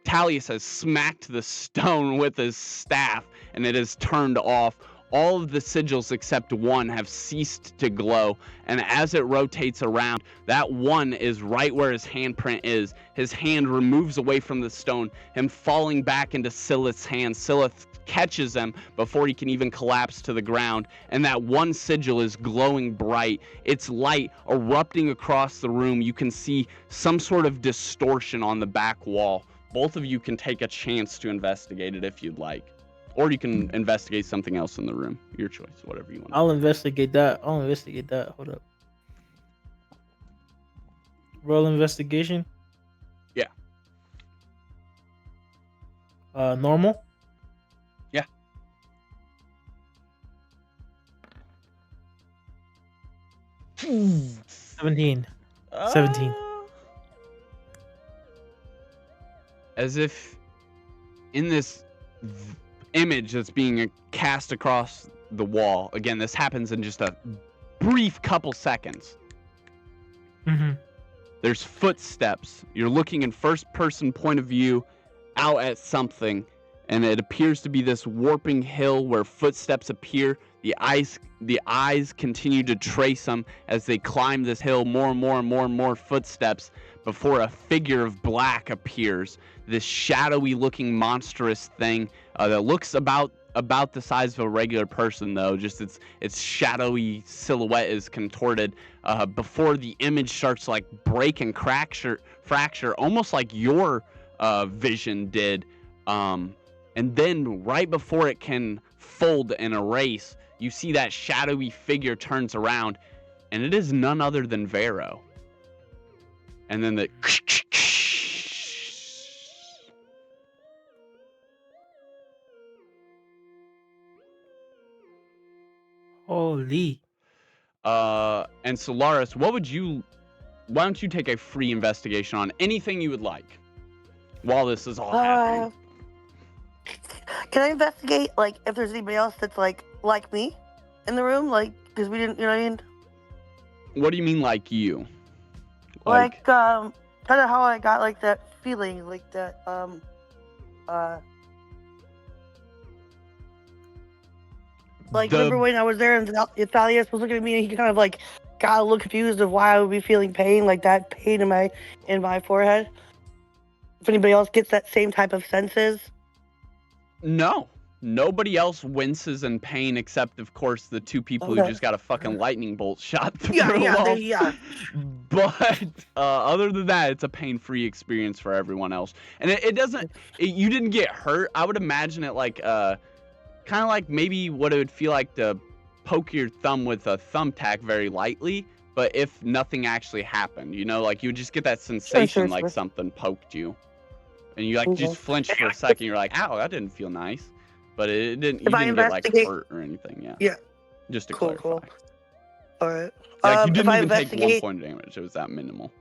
Talius has smacked the stone with his staff, and it has turned off. All of the sigils except one have ceased to glow, and as it rotates around, that one is right where his handprint is. His hand removes away from the stone, him falling back into Silith's hand. Silith catches him before he can even collapse to the ground, and that one sigil is glowing bright. Its light erupting across the room. You can see some sort of distortion on the back wall. Both of you can take a chance to investigate it if you'd like. Or you can investigate something else in the room. Your choice, whatever you want. I'll investigate that. Hold up. Roll investigation. Yeah. Normal. Yeah. Ooh. 17. 17. As if in this image that's being cast across the wall, again, this happens in just a brief couple seconds. Mm-hmm. There's footsteps. You're looking in first person point of view out at something, and it appears to be this warping hill where footsteps appear. The eyes continue to trace them as they climb this hill, more and more and more and more footsteps, before a figure of black appears. This shadowy looking monstrous thing that looks about the size of a regular person, though. Just its shadowy silhouette is contorted before the image starts to like break and fracture, almost like your vision did. And then right before it can fold and erase, you see that shadowy figure turns around, and it is none other than Vero. And then the Holy. and Solaris, why don't you take a free investigation on anything you would like while this is all happening? Can I investigate, like, if there's anybody else that's like me in the room? Like, because we didn't, you know what I mean? What do you mean, like you? Like kind of how I got, like, that feeling, like that, like, remember when I was there and Thalius was looking at me and he kind of, like, got a little confused of why I would be feeling pain, like that pain in my forehead? If anybody else gets that same type of senses? No. Nobody else winces in pain except, of course, the two people who just got a fucking lightning bolt shot through them. Yeah. But other than that, it's a pain-free experience for everyone else. And you didn't get hurt. I would imagine it like, kind of like maybe what it would feel like to poke your thumb with a thumbtack very lightly, but if nothing actually happened, you know, like you would just get that sensation like something poked you. And you like just flinched for a second. You're like, ow, that didn't feel nice. But it didn't. You didn't get like hurt or anything. Yeah. Yeah. Just to clarify. Cool. All right. Like you didn't even take 1 point of damage. It was that minimal.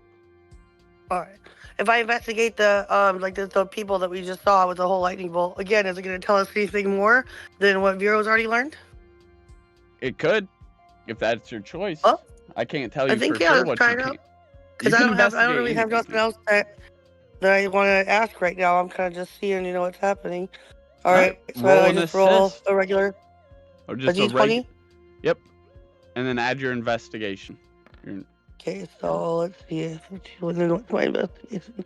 All right. If I investigate the people that we just saw with the whole lightning bolt again, is it going to tell us anything more than what Vero's already learned? It could, if that's your choice. Well, I can't tell I you think for sure let's what try you it out. can't. Because You can I don't investigate really have anything. nothing else that I want to ask right now. I'm kind of just seeing, what's happening. All right, so roll I an just roll assist. a regular Or a just a d20. Yep. And then add your investigation. Okay, so let's see. What's my investigation?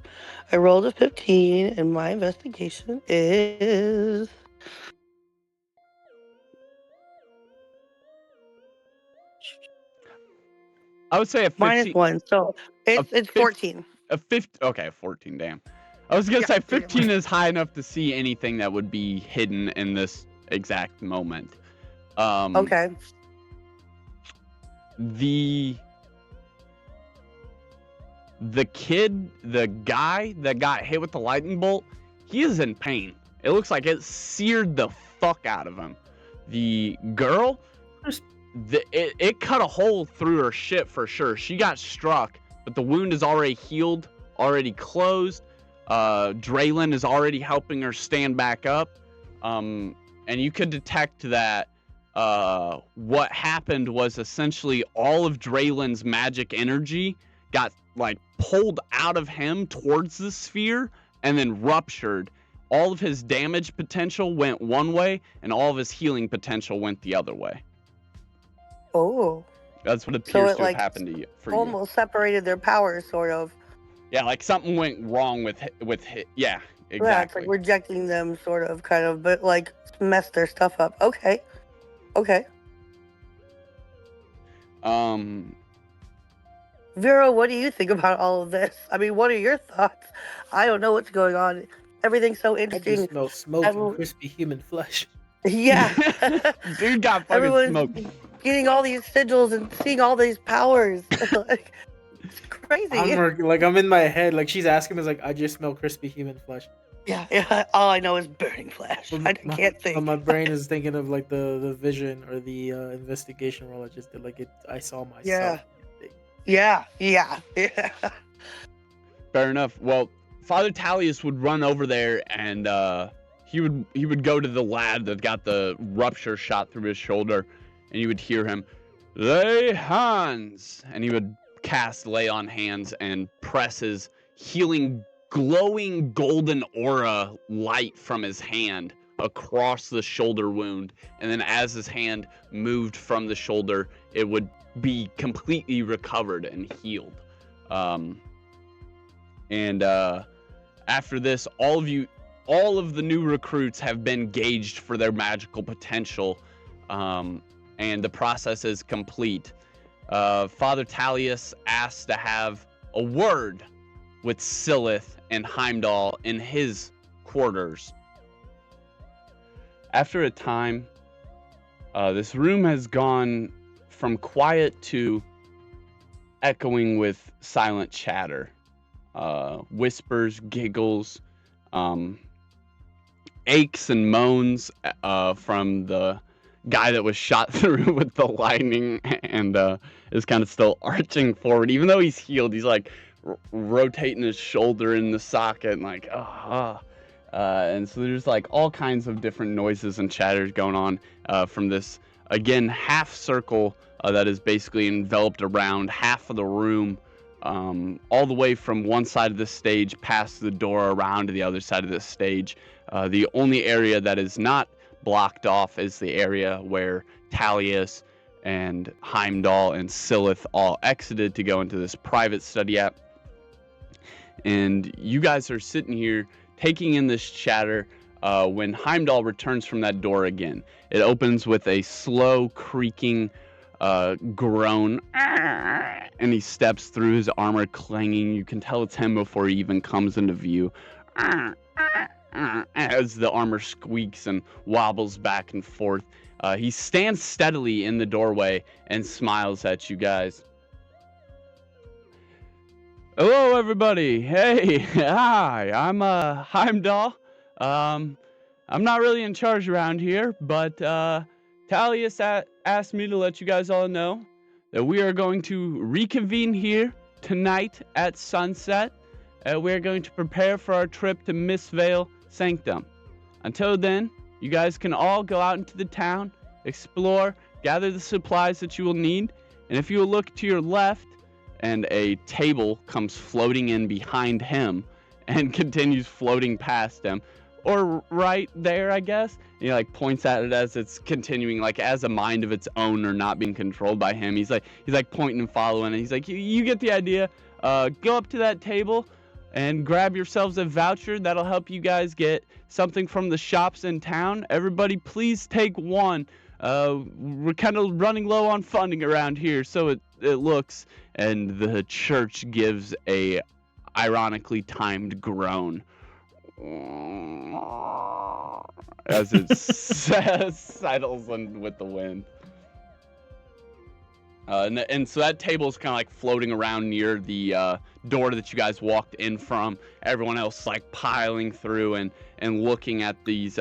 I rolled a 15, and my investigation is I would say a 15. -1. So it's 14. A 50. Okay, 14. Damn. I was gonna Yeah, say yeah. 15 is high enough to see anything that would be hidden in this exact moment. Okay. The kid, the guy that got hit with the lightning bolt, he is in pain. It looks like it seared the fuck out of him. The girl, it cut a hole through her shit for sure. She got struck, but the wound is already healed, already closed. Draylin is already helping her stand back up. And you could detect that what happened was essentially all of Draylin's magic energy got like pulled out of him towards the sphere and then ruptured. All of his damage potential went one way and all of his healing potential went the other way. Oh. That's what appears So to have happened to you. Almost separated their powers, sort of. Yeah, like something went wrong with yeah, exactly. Yeah, it's like rejecting them, sort of, kind of, but like messed their stuff up. Okay. Vera, what do you think about all of this? I mean, what are your thoughts? I don't know what's going on. Everything's so I interesting. just smell smoke and crispy human flesh. Yeah. Dude got fucking Everyone's smoked. getting all these sigils and seeing all these powers. Like, it's crazy. I'm in my head. Like she's asking me, like, I just smell crispy human flesh. Yeah. All I know is burning flesh. I can't think. But my brain is thinking of like the vision or the investigation role I just did. Like I saw myself. Yeah. Fair enough. Well, Father Tallius would run over there and he would go to the lad that got the rupture shot through his shoulder, and you would hear him, "Lay hands," and he would cast lay on hands and press his healing, glowing golden aura light from his hand across the shoulder wound, and then as his hand moved from the shoulder, it would be completely recovered and healed. After this, all of the new recruits have been gauged for their magical potential, and the process is complete. Father Tallius asked to have a word with Silith and Heimdall in his quarters. After a time, this room has gone from quiet to echoing with silent chatter. Whispers, giggles, aches and moans from the guy that was shot through with the lightning and is kind of still arching forward. Even though he's healed, he's like rotating his shoulder in the socket and like, and so there's like all kinds of different noises and chatters going on from this, again, half circle that is basically enveloped around half of the room. All the way from one side of the stage past the door around to the other side of the stage. The only area that is not blocked off is the area where Tallius and Heimdall and Silith all exited to go into this private study app. And you guys are sitting here taking in this chatter when Heimdall returns from that door again. It opens with a slow creaking groan, and he steps through, his armor clanging. You can tell it's him before he even comes into view, as the armor squeaks and wobbles back and forth. He stands steadily in the doorway and smiles at you guys. Hello, everybody. Hey, hi, I'm Heimdall. I'm not really in charge around here, but Tallius asked me to let you guys all know that we are going to reconvene here tonight at sunset we're going to prepare for our trip to Mistvale Sanctum. Until then, you guys can all go out into the town, explore, gather the supplies that you will need, and if you will look to your left, and a table comes floating in behind him and continues floating past him, or right there, I guess. And he like points at it as it's continuing, like as a mind of its own or not being controlled by him. He's like pointing and following, and he's like, you get the idea. Go up to that table and grab yourselves a voucher that'll help you guys get something from the shops in town. Everybody, please take one. We're kind of running low on funding around here, so it looks. And the church gives a ironically timed groan as it settles in with the wind. And so that table is kind of like floating around near the door that you guys walked in from. Everyone else like piling through and looking at these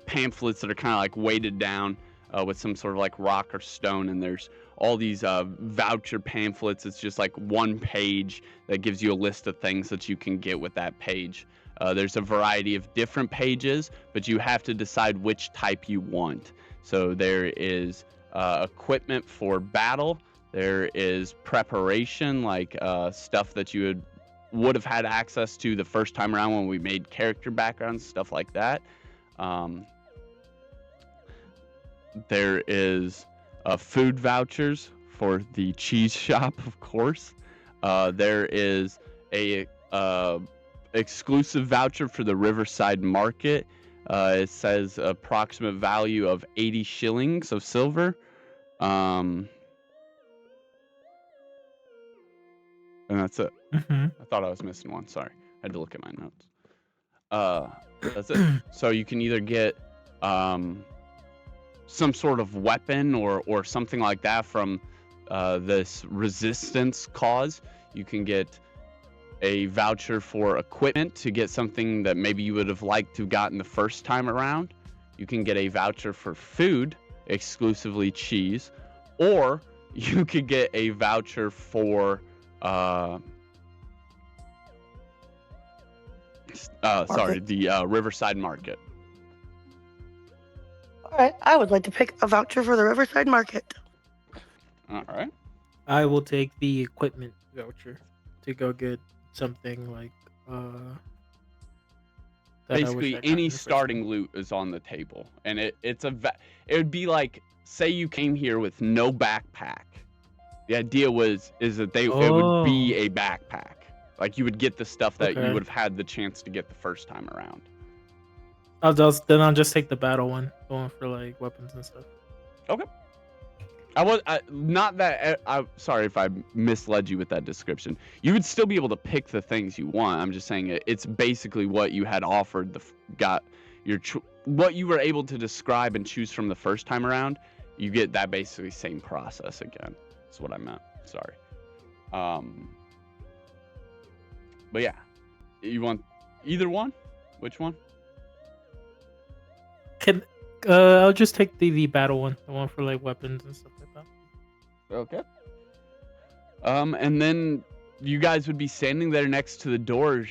pamphlets that are kind of like weighted down with some sort of like rock or stone. And there's all these voucher pamphlets. It's just like one page that gives you a list of things that you can get with that page. There's a variety of different pages, but you have to decide which type you want. So there is equipment for battle. There is preparation, like stuff that you would have had access to the first time around when we made character backgrounds, stuff like that. There is food vouchers for the cheese shop, of course. There is a exclusive voucher for the Riverside Market. It says approximate value of 80 shillings of silver. And that's it. Mm-hmm. I thought I was missing one. Sorry. I had to look at my notes. That's it. So you can either get some sort of weapon or something like that from this resistance cause. You can get a voucher for equipment to get something that maybe you would have liked to have gotten the first time around. You can get a voucher for food, exclusively cheese, or you could get a voucher for the Riverside Market. All right, I would like to pick a voucher for the Riverside Market. All right. I will take the equipment voucher to go get something like basically any starting loot is on the table, and it would be like, say you came here with no backpack. The idea is that it would be a backpack. Like you would get the stuff that you would have had the chance to get the first time around. I'll just take the battle one, going for like weapons and stuff. Okay. I'm sorry if I misled you with that description. You would still be able to pick the things you want. I'm just saying it's basically what you had offered, what you were able to describe and choose from the first time around. You get that basically same process again. That's what I meant. Sorry. But yeah, you want either one? Which one? I'll just take the battle one, the one for like weapons and stuff like that. Okay. And then you guys would be standing there next to the door.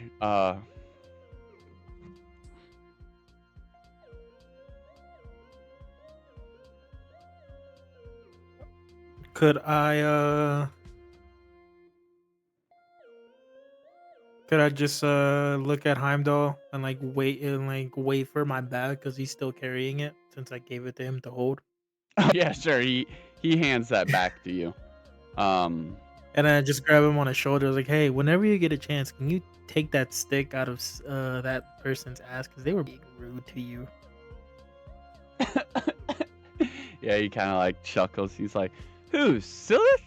Could I just look at Heimdall and wait for my bag because he's still carrying it since I gave it to him to hold? Yeah, sure. He hands that back to you. And I just grab him on his shoulder, like, hey, whenever you get a chance, can you take that stick out of that person's ass because they were being rude to you? Yeah, he kind of like chuckles. He's like, who, Silith?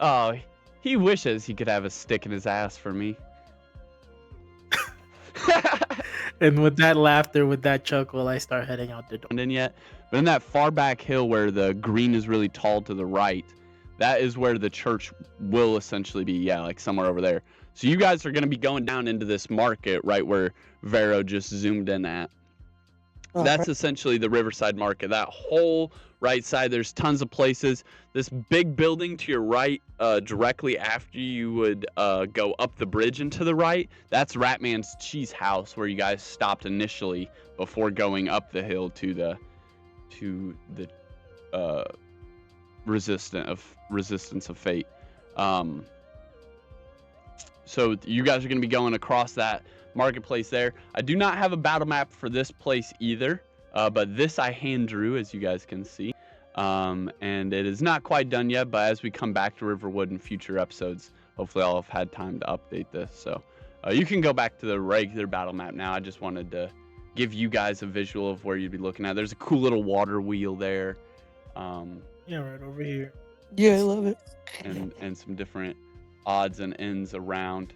Oh, he wishes he could have a stick in his ass for me. And with that laughter, with that chuckle, I start heading out the door. And then yet, but in that far back hill where the green is really tall to the right, that is where the church will essentially be. Yeah, like somewhere over there. So you guys are going to be going down into this market right where Vero just zoomed in at. That's essentially the Riverside Market. That whole right side, there's tons of places. This big building to your right, directly after you would go up the bridge and to the right, that's Ratman's Cheese House, where you guys stopped initially before going up the hill to the Resistance of Fate. So you guys are going to be going across that marketplace there. I do not have a battle map for this place either, but this I hand drew, as you guys can see. And it is not quite done yet, but as we come back to Riverwood in future episodes, hopefully I'll have had time to update this. So you can go back to the regular battle map now. I just wanted to give you guys a visual of where you'd be looking at. There's a cool little water wheel there. Yeah, right over here. Yeah, I love it. And some different odds and ends around.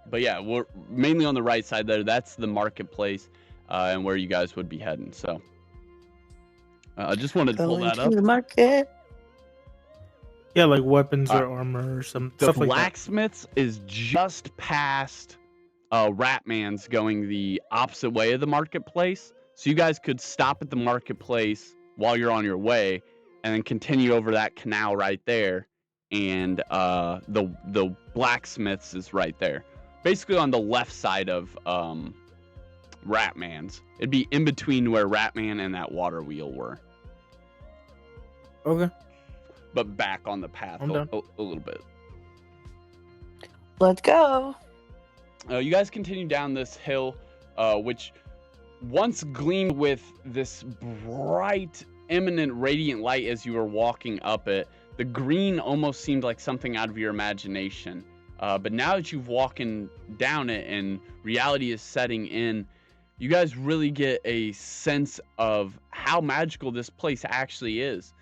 But yeah, we're mainly on the right side there. That's the marketplace and where you guys would be heading. So I just wanted to pull that up. The market. Yeah, like weapons or armor or some The stuff like that. blacksmiths is just past Ratman's, going the opposite way of the marketplace. So you guys could stop at the marketplace while you're on your way and then continue over that canal right there. And the blacksmiths is right there. Basically on the left side of Ratman's. It'd be in between where Ratman and that water wheel were. Okay. But back on the path a little bit. Let's go. You guys continue down this hill, which once gleamed with this bright, imminent, radiant light as you were walking up it. The green almost seemed like something out of your imagination. But now that you've walking down it and reality is setting in, you guys really get a sense of how magical this place actually is.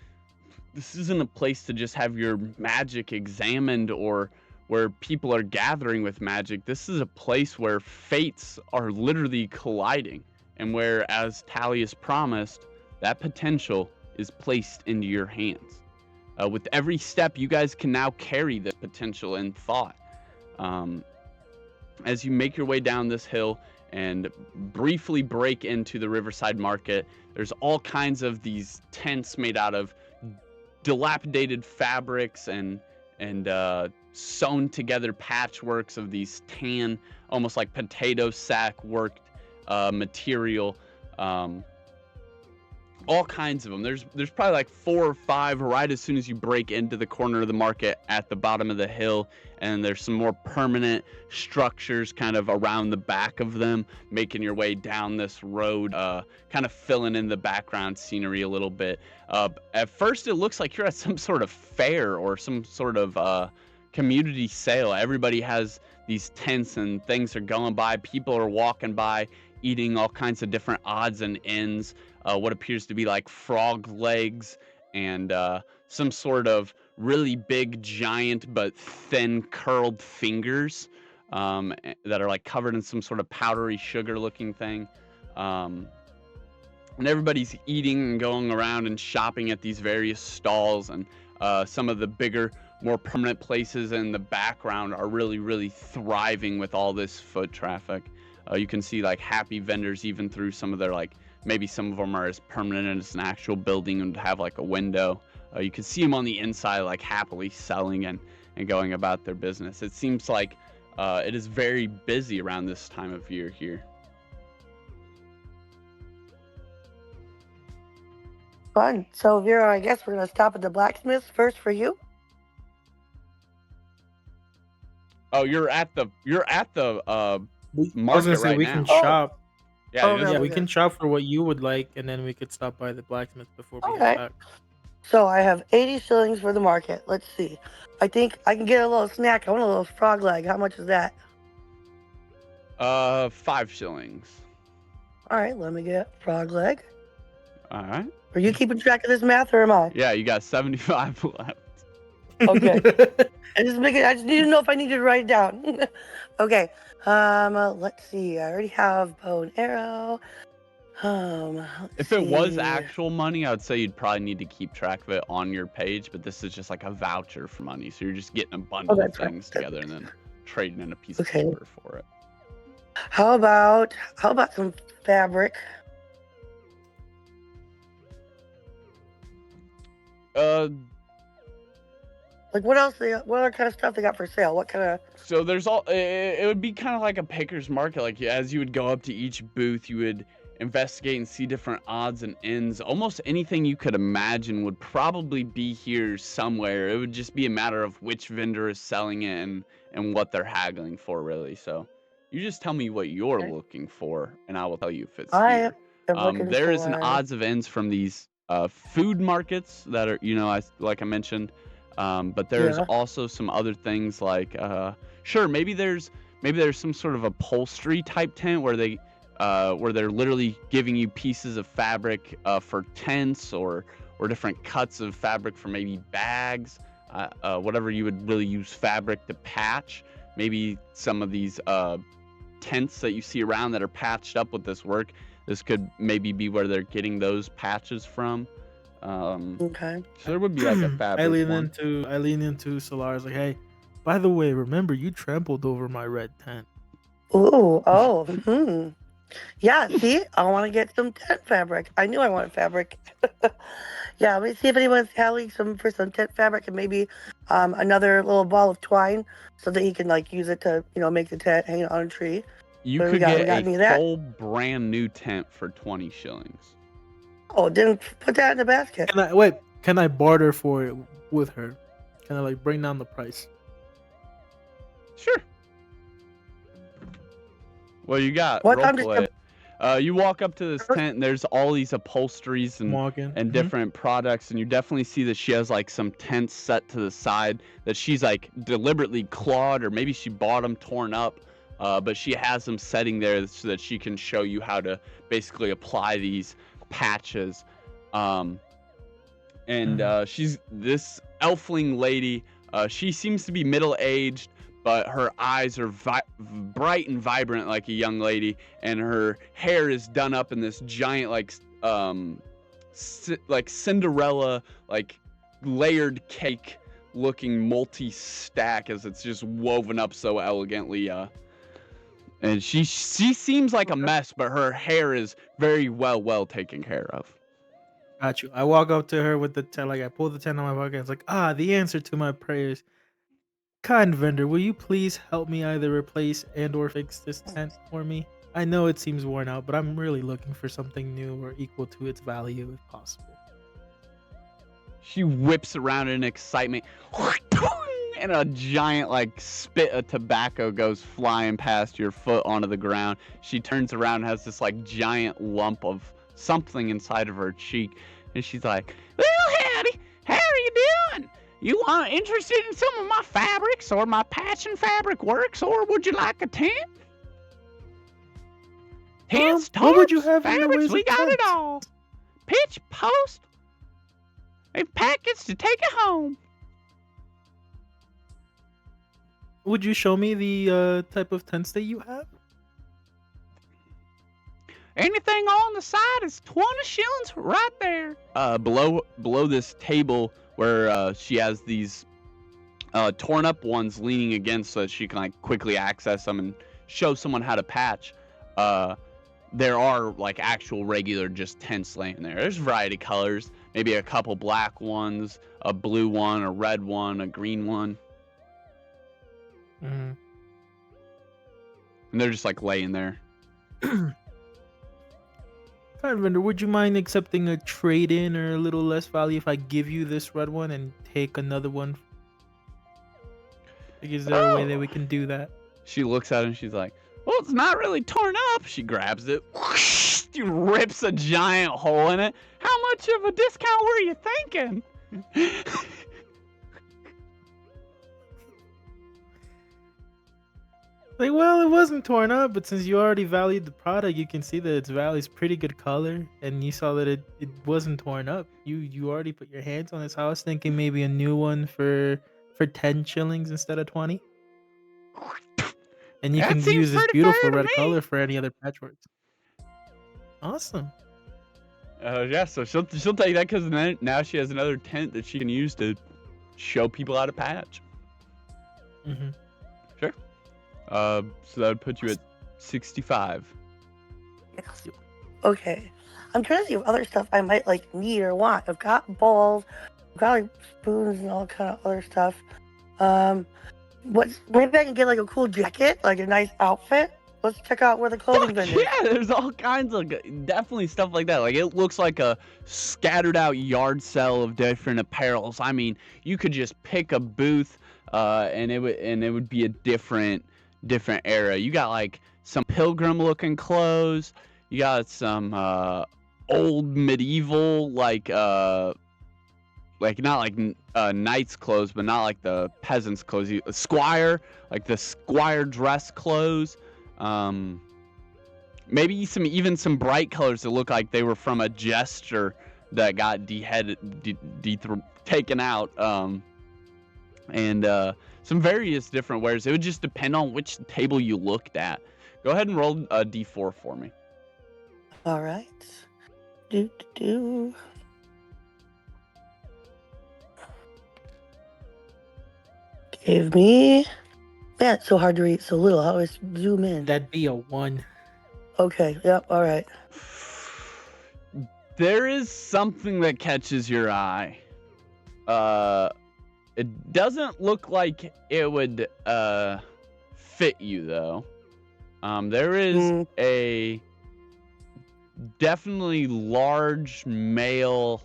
This isn't a place to just have your magic examined or where people are gathering with magic. This is a place where fates are literally colliding, and where, as Talius promised, that potential is placed into your hands. With every step, you guys can now carry this potential in thought. As you make your way down this hill and briefly break into the Riverside Market, there's all kinds of these tents made out of dilapidated fabrics and sewn together patchworks of these tan, almost like potato sack worked material. All kinds of them. There's probably like 4 or 5 right as soon as you break into the corner of the market at the bottom of the hill, and there's some more permanent structures kind of around the back of them, making your way down this road, kind of filling in the background scenery a little bit. At first it looks like you're at some sort of fair or some sort of community sale. Everybody has these tents and things are going by. People are walking by, eating all kinds of different odds and ends. What appears to be like frog legs and some sort of really big, giant, but thin curled fingers that are like covered in some sort of powdery sugar looking thing. And everybody's eating and going around and shopping at these various stalls, and some of the bigger, more permanent places in the background are really, really thriving with all this foot traffic. You can see like happy vendors even through some of their like, maybe some of them are as permanent as an actual building and have like a window. You can see them on the inside like happily selling and going about their business. It seems like it is very busy around this time of year here. Fun. So, Vera, I guess we're going to stop at the blacksmith first for you. Oh, you're at the I was gonna market say right we now. can shop. Yeah, Oh, just- Yeah, okay. we can shop for what you would like, and then we could stop by the blacksmith before we Okay. head back. So I have 80 shillings for the market. Let's see. I think I can get a little snack. I want a little frog leg. How much is that? 5 shillings. All right, let me get frog leg. All right. Are you keeping track of this math, or am I? Yeah, you got 75 left. Okay. I just need to know if I need to write it down. Okay. Let's see. I already have bow and arrow. If it was see. actual money, I would say you'd probably need to keep track of it on your page, but this is just like a voucher for money. So you're just getting a bundle of that's fine. things together and then trading in a piece of Okay. paper for it. How about some fabric? Uh, Like what else? What other kind of stuff they got for sale? What kind of? so there's it would be kind of like a pickers market. Like as you would go up to each booth, you would investigate and see different odds and ends. Almost anything you could imagine would probably be here somewhere. It would just be a matter of which vendor is selling it and what they're haggling for, really. So you just tell me what you're looking for, and I will tell you if it's I here. am looking There is an for. odds of ends from these food markets that are, like I mentioned. But there's Yeah. also some other things like, sure, maybe there's some sort of upholstery type tent where they're literally giving you pieces of fabric for tents or different cuts of fabric for maybe bags, whatever you would really use fabric to patch. Maybe some of these tents that you see around that are patched up with this work. This could maybe be where they're getting those patches from. Okay. So there would be like a I fabric lean one. into Solar's like, hey, by the way, remember you trampled over my red tent. Ooh. Oh. Yeah. See, I want to get some tent fabric. I knew I wanted fabric. Yeah. Let me see if anyone's having some tent fabric and maybe another little ball of twine so that he can like use it to make the tent hang on a tree. You What do we could got? We get got a any of that? full brand new tent for 20 shillings. Oh, didn't put that in the basket. Can I barter for it with her? Can I like bring down the price? Sure. What you got? What? Role I'm just play it. You walk up to this tent and there's all these upholsteries and Walking. different products, and you definitely see that she has like some tents set to the side that she's like deliberately clawed, or maybe she bought them torn up, but she has them setting there so that she can show you how to basically apply these patches. She's this elfling lady. She seems to be middle-aged, but her eyes are bright and vibrant like a young lady, and her hair is done up in this giant like Cinderella, like layered cake looking multi-stack, as it's just woven up so elegantly. And she seems like a mess, but her hair is very well taken care of. Got you. I walk up to her with the tent, like I pull the tent on my pocket. It's like, the answer to my prayers. Kind vendor, will you please help me either replace and/or fix this tent for me? I know it seems worn out, but I'm really looking for something new or equal to its value if possible. She whips around in excitement, and a giant like spit of tobacco goes flying past your foot onto the ground. She turns around and has this like giant lump of something inside of her cheek, and she's like, "Well, howdy, how are you doing? You interested in some of my fabrics or my patching fabric works, or would you like a tent? Tents, tarps, what would you have in the fabrics, ways we of got it tents? all. Pitch, post, and packets to take it home." Would you show me the type of tents that you have? Anything on the side is 20 shillings right there. Below this table where she has these torn up ones leaning against so that she can like quickly access them and show someone how to patch. There are like actual regular just tents laying there. There's a variety of colors, maybe a couple black ones, a blue one, a red one, a green one. Mm-hmm. And they're just like laying there. Kind vendor, would you mind accepting a trade-in or a little less value if I give you this red one and take another one? Like, is there a way that we can do that? She looks at it and she's like, "Well, it's not really torn up." She grabs it. She rips a giant hole in it. "How much of a discount were you thinking?" Like, well, it wasn't torn up, but since you already valued the product, you can see that its value is pretty good color, and you saw that it wasn't torn up. You already put your hands on it, so I was thinking maybe a new one for 10 shillings instead of 20. And you That can seems use this pretty beautiful fair to red me. color for any other patchworks. Awesome. Yeah, so she'll take that because now she has another tent that she can use to show people how to patch. Mm-hmm. Sure. So that would put you at 65. Yes. Okay. I'm trying to see if other stuff I might like need or want. I've got bowls, I've got like spoons and all kind of other stuff. Maybe I can get like a cool jacket, like a nice outfit. Let's check out where the clothing bin Fuck is. yeah, there's all kinds of definitely stuff like that. Like it looks like a scattered out yard sale of different apparels. I mean, you could just pick a booth, and it would be a different era. You got like some pilgrim looking clothes. You got some old medieval like not like knight's clothes, but not like the peasants' clothes. Squire, like the squire dress clothes. Maybe even some bright colors that look like they were from a jester that got taken out. And some various different wares. It would just depend on which table you looked at. Go ahead and roll a d4 for me. All right. Do. Give me. Man, it's so hard to read so little. I always zoom in. That'd be a 1. Okay. Yep. All right. There is something that catches your eye. It doesn't look like it would fit you though. There is a definitely large male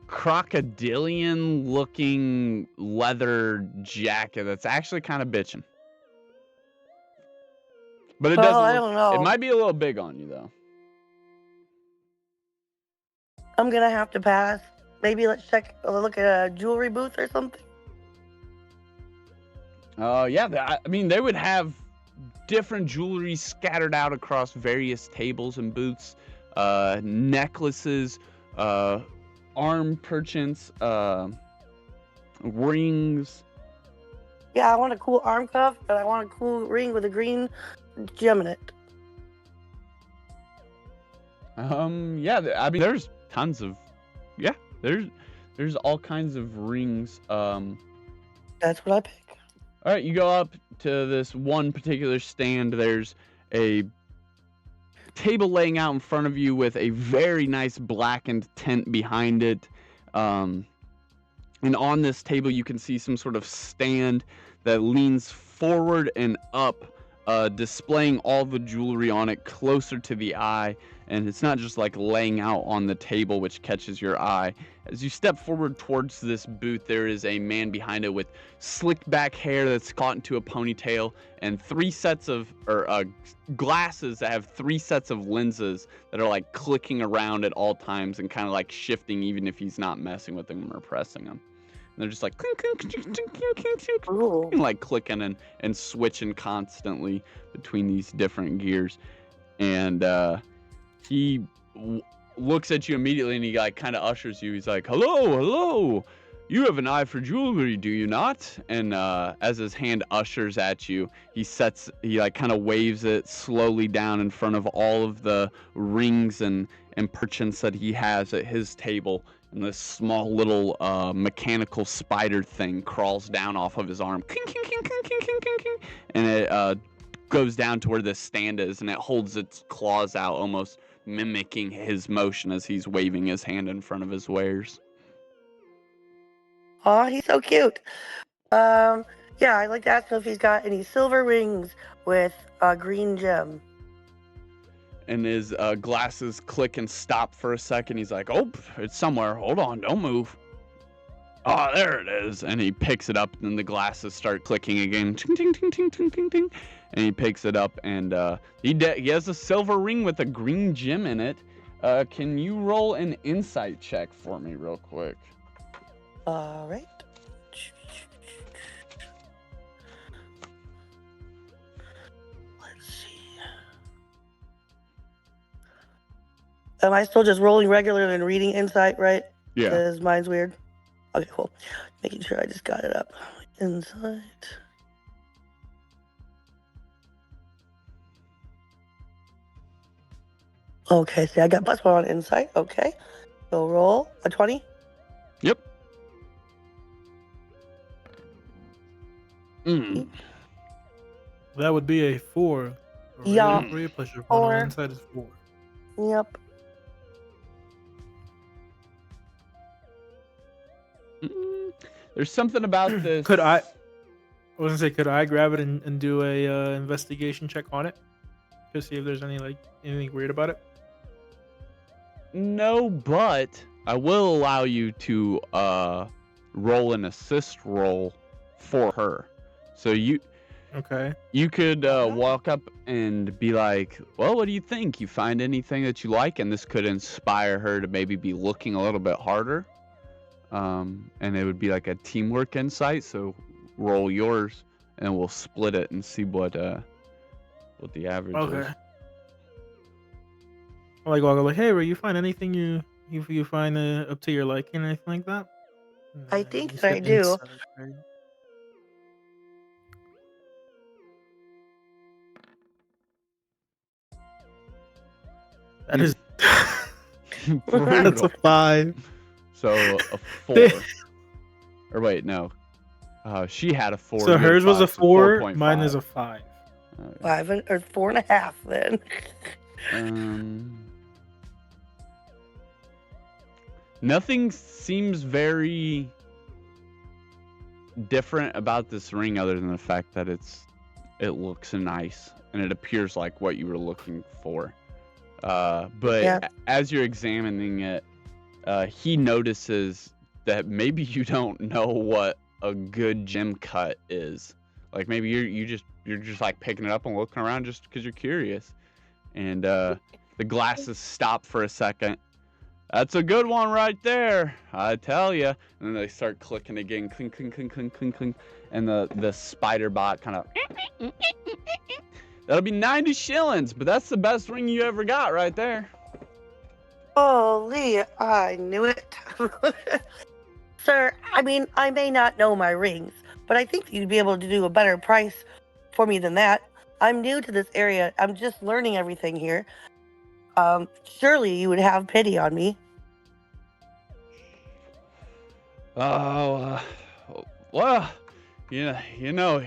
crocodilian looking leather jacket that's actually kind of bitching. But it doesn't I don't know. It might be a little big on you though. I'm gonna have to pass. Maybe let's look at a jewelry booth or something. Yeah, I mean they would have different jewelry scattered out across various tables and booths, necklaces, arm perchants, rings. Yeah, I want a cool arm cuff, and I want a cool ring with a green gem in it. Yeah, I mean, there's tons of, there's all kinds of rings. That's what I pick. All right, you go up to this one particular stand. There's a table laying out in front of you with a very nice blackened tent behind it. And on this table, you can see some sort of stand that leans forward and up, displaying all the jewelry on it closer to the eye. And it's not just like laying out on the table, which catches your eye. As you step forward towards this booth, there is a man behind it with slicked back hair that's caught into a ponytail and 3 sets of glasses that have 3 sets of lenses that are like clicking around at all times and kind of like shifting even if he's not messing with them or pressing them. And they're just like clink, clink, clink, clink, clink, clink, like clicking and switching constantly between these different gears. And he looks at you immediately and he like kind of ushers you. He's like, hello, you have an eye for jewelry, do you not? And as his hand ushers at you, he like kind of waves it slowly down in front of all of the rings and perchants that he has at his table. And this small little mechanical spider thing crawls down off of his arm. And it goes down to where the stand is, and it holds its claws out, almost mimicking his motion as he's waving his hand in front of his wares. Aw, he's so cute. Yeah, I'd like to ask him if he's got any silver rings with a green gem. And his glasses click and stop for a second. He's like, oh, it's somewhere. Hold on, don't move. Oh, there it is. And he picks it up, and the glasses start clicking again. Ting, ting, ting, ting, ting, ting, ting. And he picks it up, and he has a silver ring with a green gem in it. Can you roll an insight check for me real quick? All right. Let's see. Am I still just rolling regular and reading insight, right? Yeah. Because mine's weird. Okay, cool. Making sure I just got it up. Insight. Okay, see, I got +1 on insight. Okay. So roll a 20. Yep. That would be a 4. A regular Yup. 3 plus your phone on the 4. inside is 4. Yep. There's something about this. Could I was gonna say, could I grab it and do a investigation check on it to see if there's anything weird about it? No, but I will allow you to roll an assist roll for her. So Okay. you could Alright. walk up and be like, well, what do you think? You find anything that you like? And this could inspire her to maybe be looking a little bit harder. And it would be like a teamwork insight. So roll yours and we'll split it and see what the average is. Okay. Like, I'll go like, hey, Ray, you find anything you find up to your liking or anything like that? I And think you that I said do. insight, right? That is that's a 5. So a 4. Or wait, no. She had a 4. So you had hers was a 5, so 4. 4.5. Mine is a 5. Okay. 5 or 4.5 then. Nothing seems very different about this ring other than the fact that it looks nice and it appears like what you were looking for. But Yeah. as you're examining it, he notices that maybe you don't know what a good gem cut is. Like maybe you're just like picking it up and looking around just because you're curious. And the glasses stop for a second. That's a good one right there, I tell you. And then they start clicking again, clink, clink, clink, clink, clink, clink. And the spider bot kind of. That'll be 90 shillings, but that's the best ring you ever got right there. Holy, I knew it. Sir, I mean, I may not know my rings, but I think you'd be able to do a better price for me than that. I'm new to this area. I'm just learning everything here. Surely you would have pity on me. Oh, well, you know,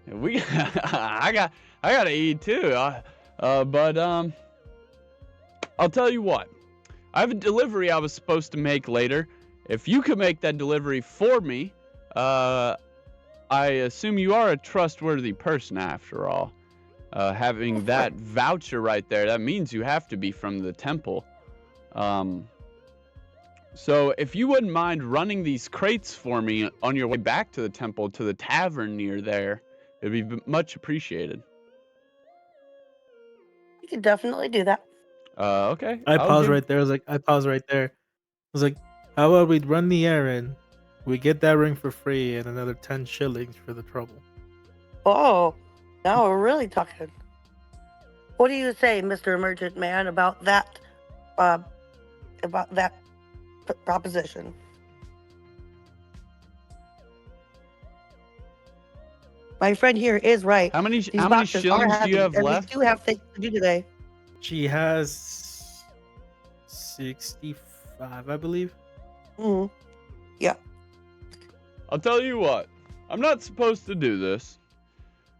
we I gotta eat too. But I'll tell you what. I have a delivery I was supposed to make later. If you could make that delivery for me, I assume you are a trustworthy person after all. Having that voucher right there, that means you have to be from the temple. So if you wouldn't mind running these crates for me on your way back to the temple, to the tavern near there, it'd be much appreciated. You could definitely do that. Okay. I paused right there. I paused right there. I was like, how about we run the errand? We get that ring for free and another 10 shillings for the trouble. Oh, now we're really talking. What do you say, Mr. Merchant Man, about that proposition? My friend here is right. How many These boxes are shillings do heavy, you have and left? we do have things to do today. She has 65, I believe. Mm-hmm. Yeah. I'll tell you what. I'm not supposed to do this.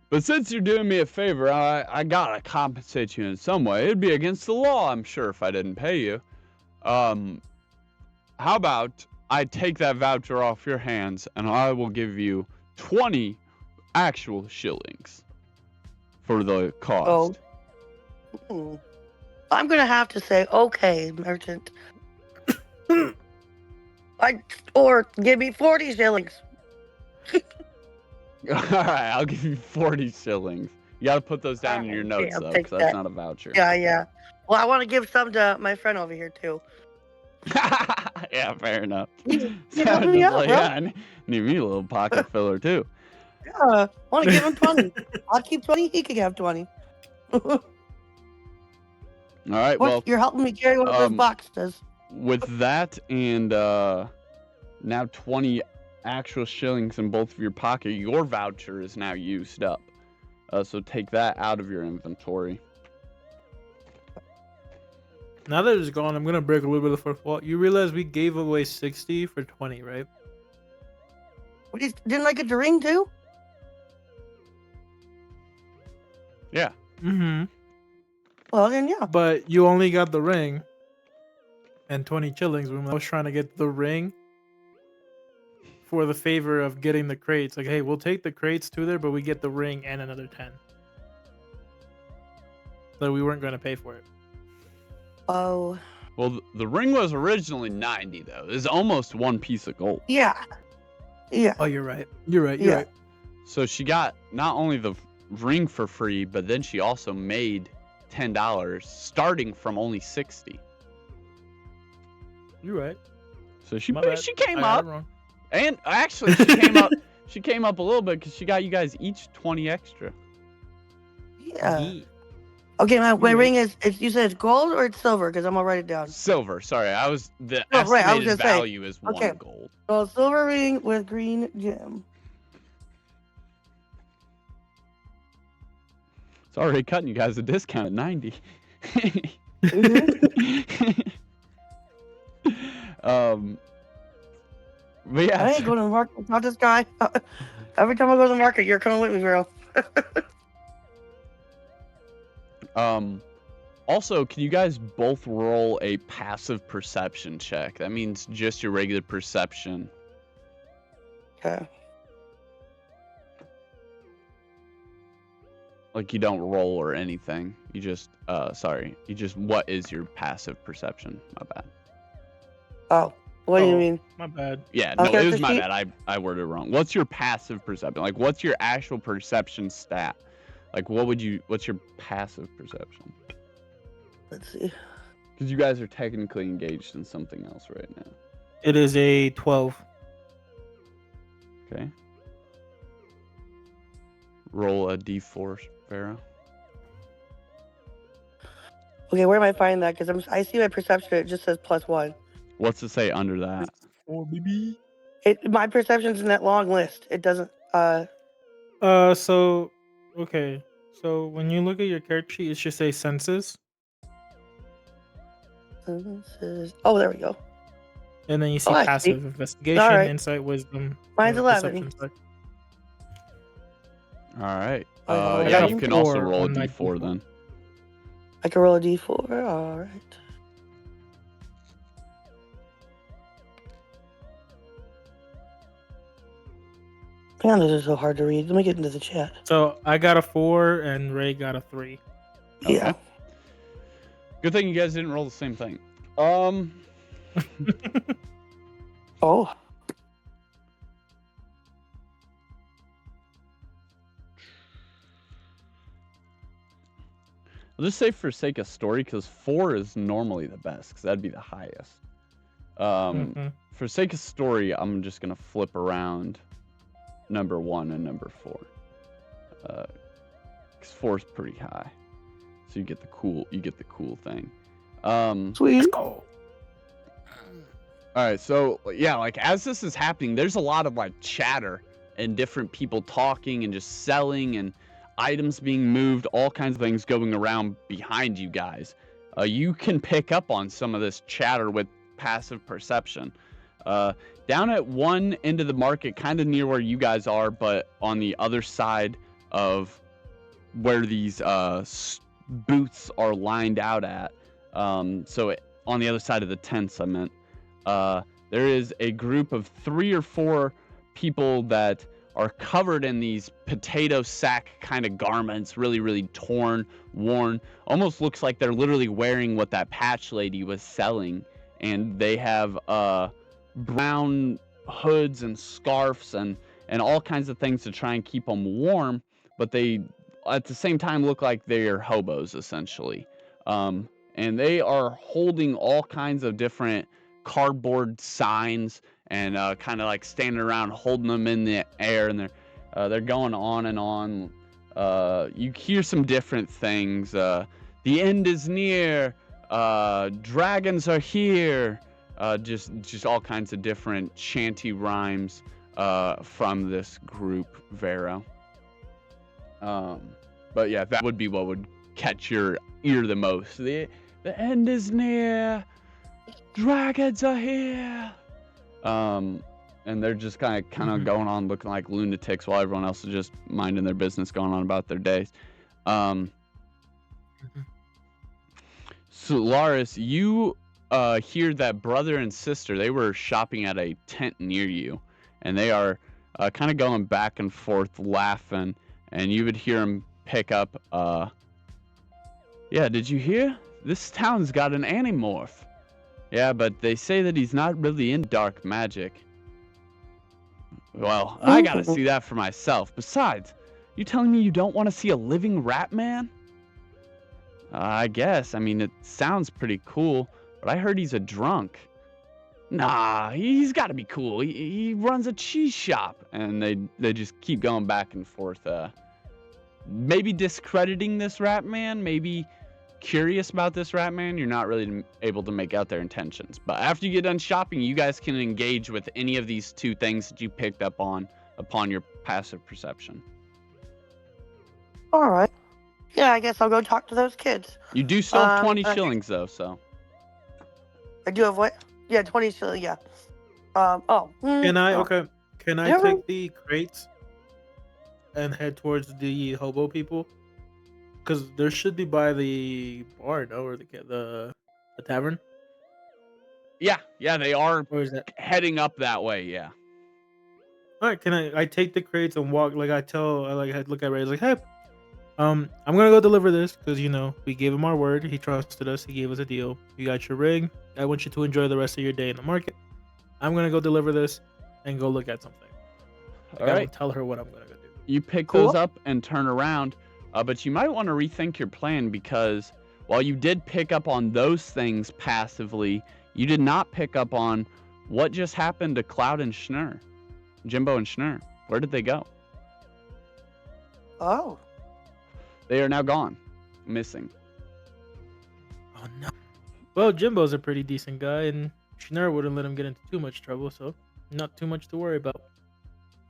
But since you're doing me a favor, I gotta compensate you in some way. It'd be against the law, I'm sure, if I didn't pay you. How about I take that voucher off your hands and I will give you 20 actual shillings for the cost. Oh. I'm gonna have to say, okay, merchant. Or give me 40 shillings. All right, I'll give you 40 shillings. You gotta put those down in your notes, I'll though, take because that's that. not a voucher. Yeah. Well, I want to give some to my friend over here, too. Yeah, fair enough. You help me out, bro. Yeah, I need me a little pocket filler, too. Yeah, I want to give him 20. I'll keep 20. He can have 20. All right, well, You're helping me carry one of those boxes. with that and now 20 actual shillings in both of your pocket, your voucher is now used up. So take that out of your inventory. Now that it's gone, I'm gonna break a little bit of the fourth wall. You realize we gave away 60 for 20, right? What, didn't I get the ring too? Yeah. Mm-hmm. Well, then yeah. But you only got the ring and 20 shillings. When I was trying to get the ring for the favor of getting the crates, like, hey, we'll take the crates to there, but we get the ring and another 10. So we weren't going to pay for it. Oh. Well, the ring was originally 90 though. It's almost one piece of gold. Yeah. Yeah. Oh, you're right. You're right. Yeah. Right. So she got not only the ring for free, but then she also made $10, starting from only 60. You're right. So she My bad. she came I got up, it wrong. and actually she came up. She came up a little bit because she got you guys each 20 extra. Yeah. Okay, my ring is. You said it's gold or it's silver? Because I'm gonna write it down. Silver. Sorry, the Oh, right, I was estimated gonna say, value is okay. 1 gold. So silver ring with green gem. It's already cutting you guys a discount at 90. But yeah, I ain't going to the market. Not this guy. Every time I go to the market, you're coming with me, girl. Also, can you guys both roll a passive perception check? That means just your regular perception. Okay. Like you don't roll or anything. You just what is your passive perception? My bad. Oh, what do you mean? My bad. Yeah, no, Okay, it was my sheet? bad. I worded it wrong. What's your passive perception? Like what's your actual perception stat? Like what's your passive perception? Let's see. Because you guys are technically engaged in something else right now. It is a 12. Okay. Roll a d4, Pharaoh. Okay, where am I finding that? Because I see my perception. It just says +1. What's it say under that? Oh, baby. My perception's in that long list. It doesn't. So, okay. So when you look at your character sheet, it should say senses, Oh, there we go. and then you see I see. passive investigation, Alright. insight, wisdom. Mine's 11. perception check. All right. I Yeah, got you a can also 4 roll a on my d4 d4. then. I can roll a d4. All right. Man, this is so hard to read. Let me get into the chat. So I got a 4 and Ray got a 3. Okay. Yeah. Good thing you guys didn't roll the same thing. Oh. I'll just say for sake of story, because 4 is normally the best, because that'd be the highest. For sake of story, I'm just gonna flip around number 1 and number 4. Because 4 is pretty high, so you get the cool thing. Sweet. All right, so yeah, like as this is happening, there's a lot of like chatter and different people talking and just selling and items being moved, all kinds of things going around behind you guys. You can pick up on some of this chatter with passive perception. Down at one end of the market, kind of near where you guys are, but on the other side of where these booths are lined out at. On the other side of the tents, I meant. There is a group of 3 or 4 people that are covered in these potato sack kind of garments, really, really torn, worn. Almost looks like they're literally wearing what that patch lady was selling. And they have brown hoods and scarves and all kinds of things to try and keep them warm. But they, at the same time, look like they're hobos, essentially. And they are holding all kinds of different cardboard signs and kind of like standing around holding them in the air, and they're going on and on. You hear some different things. The end is near. Dragons are here. Just all kinds of different chanty rhymes from this group, Vero. But yeah, that would be what would catch your ear the most. The end is near. Dragons are here. And they're just kind of going on looking like lunatics while everyone else is just minding their business, going on about their days. Mhm. So Laris, you hear that brother and sister, they were shopping at a tent near you, and they are kind of going back and forth laughing, and you would hear them pick up, yeah, did you hear? This town's got an Animorph. Yeah, but they say that he's not really into dark magic. Well, I gotta see that for myself. Besides, you telling me you don't want to see a living rat man? I guess. I mean, it sounds pretty cool, but I heard he's a drunk. Nah, he's got to be cool. He runs a cheese shop, and they just keep going back and forth. Maybe discrediting this rat man, maybe curious about this rat man. You're not really able to make out their intentions. But after you get done shopping, you guys can engage with any of these two things that you picked up on upon your passive perception. All right. Yeah, I guess I'll go talk to those kids. You do still have 20 shillings, though, so. I do have what? Yeah, 20 shillings, yeah. Can I oh. okay? Can I Yeah. take the crates and head towards the hobo people? Because there should be by the bar, no, or the tavern. Yeah, they are Or is that? heading up that way, yeah. All right, can I take the crates and walk? Like I look at Ray, like, hey, I'm gonna go deliver this because we gave him our word. He trusted us. He gave us a deal. You got your ring. I want you to enjoy the rest of your day in the market. I'm gonna go deliver this and go look at something. Like, All I right. won't tell her what I'm gonna go do. You pick Cool. those up and turn around, but you might want to rethink your plan because while you did pick up on those things passively, you did not pick up on what just happened to Cloud and Schnurr. Jimbo and Schnurr. Where did they go? Oh. They are now gone. Missing. Oh no. Well, Jimbo's a pretty decent guy, and Schnurr wouldn't let him get into too much trouble, so not too much to worry about.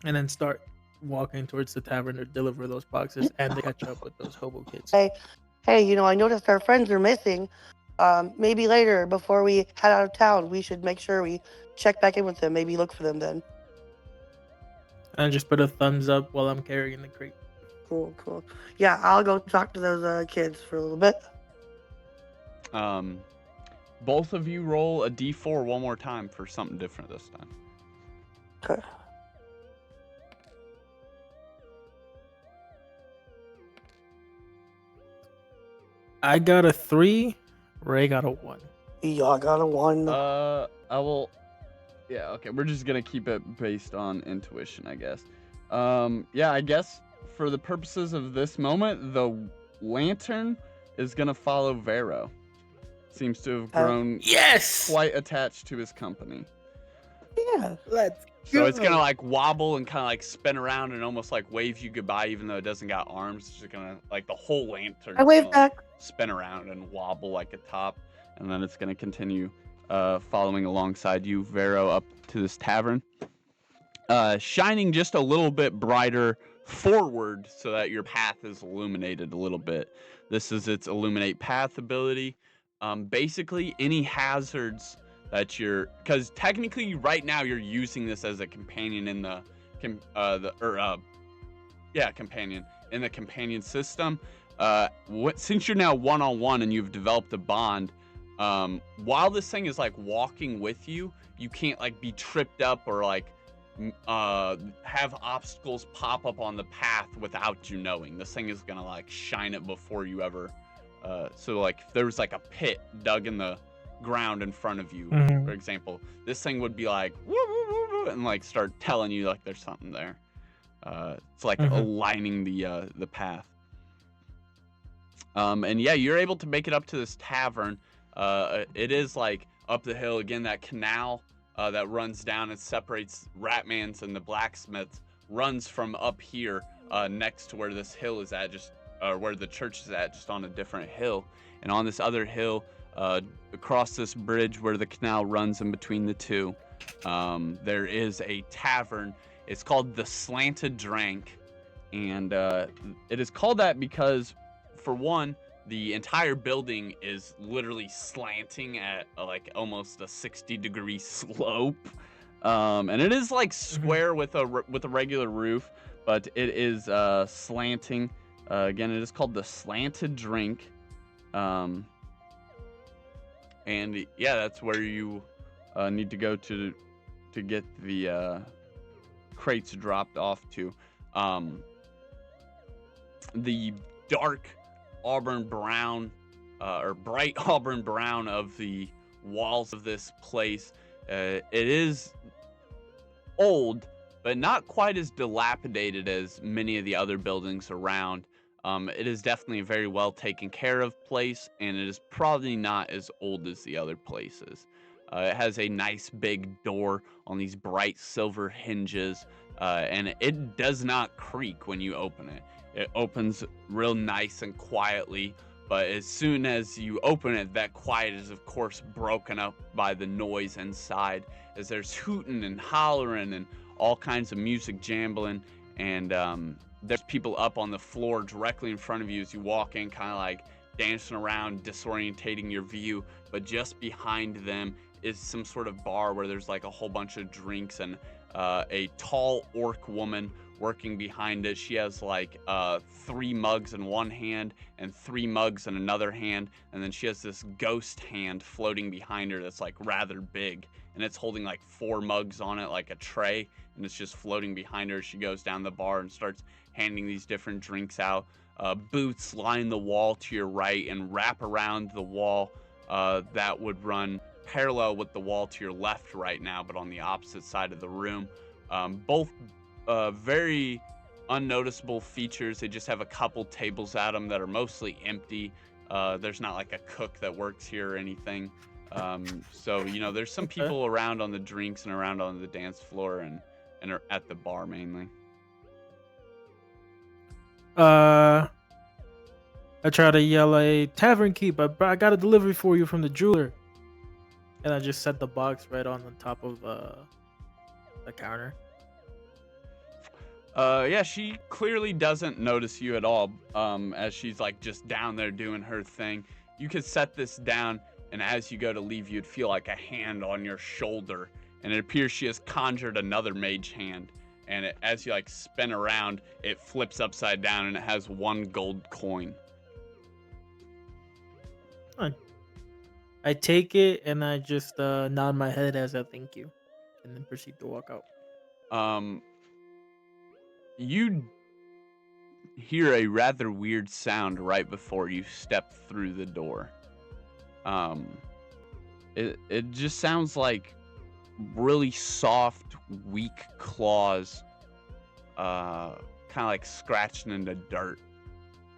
And then start walking towards the tavern to deliver those boxes and to catch up with those hobo kids. Hey, I noticed our friends are missing. Maybe later, before we head out of town, we should make sure we check back in with them. Maybe look for them then. And just put a thumbs up while I'm carrying the crate. Cool. Yeah, I'll go talk to those kids for a little bit. Both of you roll a d4 one more time for something different this time. Okay. I got a 3. Ray got a 1. Yeah, I got a 1. I will. Yeah, okay. We're just gonna keep it based on intuition, I guess. Yeah, I guess for the purposes of this moment, the lantern is gonna follow Vero. Seems to have grown quite attached to his company. Yeah. Let's So it's gonna like wobble and kind of like spin around and almost like wave you goodbye, even though it doesn't got arms. It's just gonna like the whole lantern. I wave back. Spin around and wobble like a top, and then it's gonna continue following alongside you, Vero, up to this tavern, shining just a little bit brighter forward so that your path is illuminated a little bit. This is its illuminate path ability. Basically, any hazards that because technically right now you're using this as a companion in the companion in the companion system. Since you're now one-on-one and you've developed a bond, while this thing is like walking with you, you can't like be tripped up or like have obstacles pop up on the path without you knowing. This thing is gonna like shine it before you ever. So like if there was like a pit dug in the ground in front of you, for example, this thing would be like woo, woo, woo, woo, and like start telling you like there's something there. It's like aligning the path. And yeah, you're able to make it up to this tavern. It is like up the hill again. That canal that runs down and separates Ratman's and the blacksmiths runs from up here next to where this hill is at, just where the church is at, just on a different hill. And on this other hill, across this bridge where the canal runs in between the two, there is a tavern. It's called the Slanted Drank, and it is called that because, for one, the entire building is literally slanting at like almost a 60-degree slope, and it is like square with a regular roof, but it is slanting Again, it is called the Slanted Drink. And yeah, that's where you need to go to get the crates dropped off to. The dark auburn brown or bright auburn brown of the walls of this place, it is old, but not quite as dilapidated as many of the other buildings around. It is definitely a very well taken care of place, and it is probably not as old as the other places. It has a nice big door on these bright silver hinges, and it does not creak when you open it. It opens real nice and quietly, but as soon as you open it, that quiet is, of course, broken up by the noise inside, as there's hooting and hollering and all kinds of music jambling, and there's people up on the floor directly in front of you as you walk in, kind of like dancing around, disorientating your view. But just behind them is some sort of bar where there's like a whole bunch of drinks, and a tall orc woman working behind it. She has like 3 mugs in one hand and 3 mugs in another hand, and then she has this ghost hand floating behind her that's like rather big, and it's holding like 4 mugs on it like a tray, and it's just floating behind her. She goes down the bar and starts handing these different drinks out. Booths line the wall to your right and wrap around the wall that would run parallel with the wall to your left right now, but on the opposite side of the room. Both very unnoticeable features. They just have a couple tables at them that are mostly empty. There's not like a cook that works here or anything. So, there's some people around on the drinks and around on the dance floor and are at the bar mainly. I try to yell a tavern keep. I got a delivery for you from the jeweler, and I just set the box right on the top of the counter. Yeah, she clearly doesn't notice you at all, as she's like just down there doing her thing. You could set this down, and as you go to leave, you'd feel like a hand on your shoulder, and it appears she has conjured another mage hand. And as you like spin around, it flips upside down, and it has 1 gold coin. I take it and I just nod my head as a thank you, and then proceed to walk out. You hear a rather weird sound right before you step through the door. It just sounds like really soft, weak claws, kind of like scratching into dirt,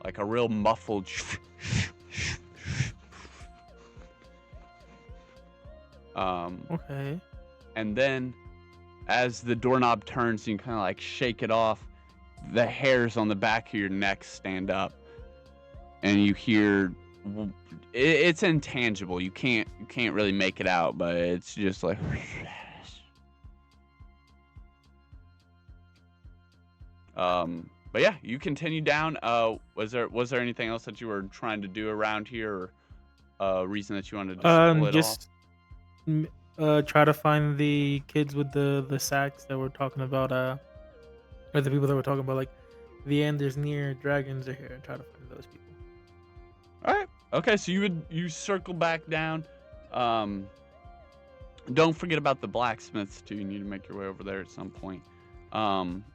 like a real muffled. Okay. And then, as the doorknob turns, you kind of like shake it off. The hairs on the back of your neck stand up, and you hear. It's intangible. You can't really make it out, but it's just like. But yeah, you continue down. Was there anything else that you were trying to do around here, or reason that you wanted to split off? Try to find the kids with the sacks that we're talking about. Or the people that we're talking about, like the Anders near dragons are here, and try to find those people. All right. Okay, so you circle back down. Don't forget about the blacksmiths too. You need to make your way over there at some point.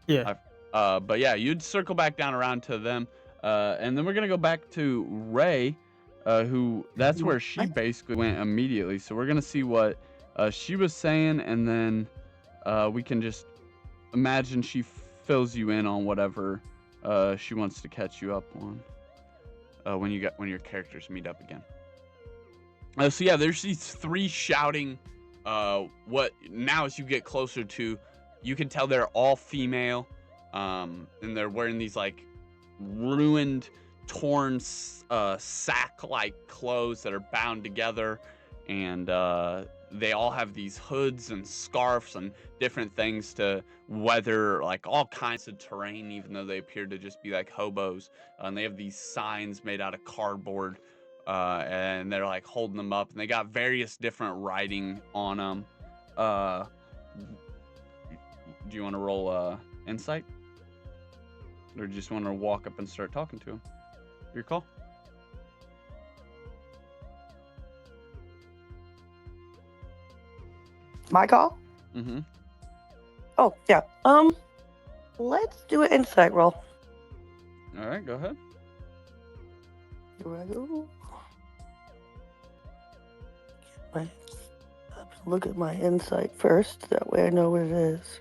Yeah. But yeah, you'd circle back down around to them, and then we're gonna go back to Ray, that's where she basically went immediately. So we're gonna see what she was saying, and then we can just imagine she fills you in on whatever she wants to catch you up on when your characters meet up again. So yeah, there's these 3 shouting. What now as you get closer to, you can tell they're all female, and they're wearing these like ruined, torn sack-like clothes that are bound together, and they all have these hoods and scarves and different things to weather like all kinds of terrain, even though they appear to just be like hobos. And they have these signs made out of cardboard, and they're like holding them up, and they got various different writing on them. Do you want to roll insight? Or do you just want to walk up and start talking to him? Your call. My call? Mm-hmm. Oh, yeah. Let's do an insight roll. All right, go ahead. Here I go. Look at my insight first. That way I know what it is.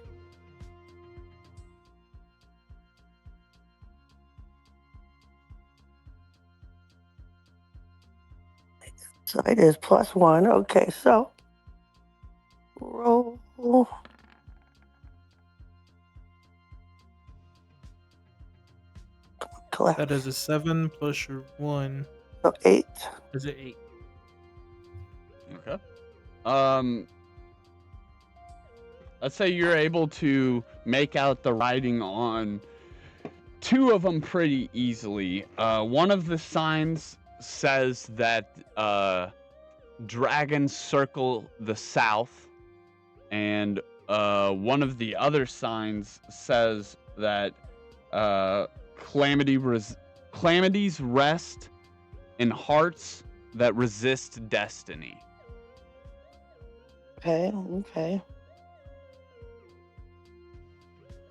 Insight is +1. Okay, so roll. Collect. That is a 7 plus your 1. So 8. Is it 8? Okay. Let's say you're able to make out the writing on 2 of them pretty easily. One of the signs says that dragons circle the south, and one of the other signs says that calamities rest in hearts that resist destiny. Okay.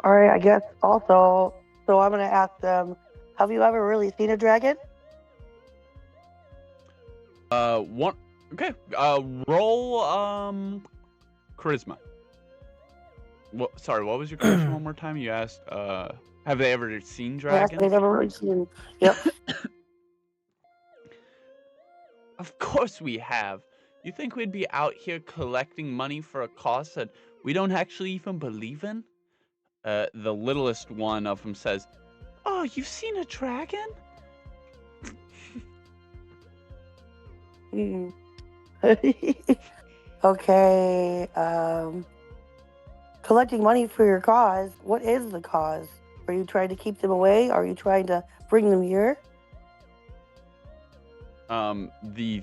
All right, I guess also, so I'm going to ask them, have you ever really seen a dragon? One. Okay. Roll charisma. Sorry, what was your question one more time? You asked, have they ever seen dragons? Yes, I've never really seen. Yep. Of course we have. You think we'd be out here collecting money for a cause that we don't actually even believe in? The littlest one of them says, "Oh, you've seen a dragon?" Okay. Collecting money for your cause. What is the cause? Are you trying to keep them away? Are you trying to bring them here? The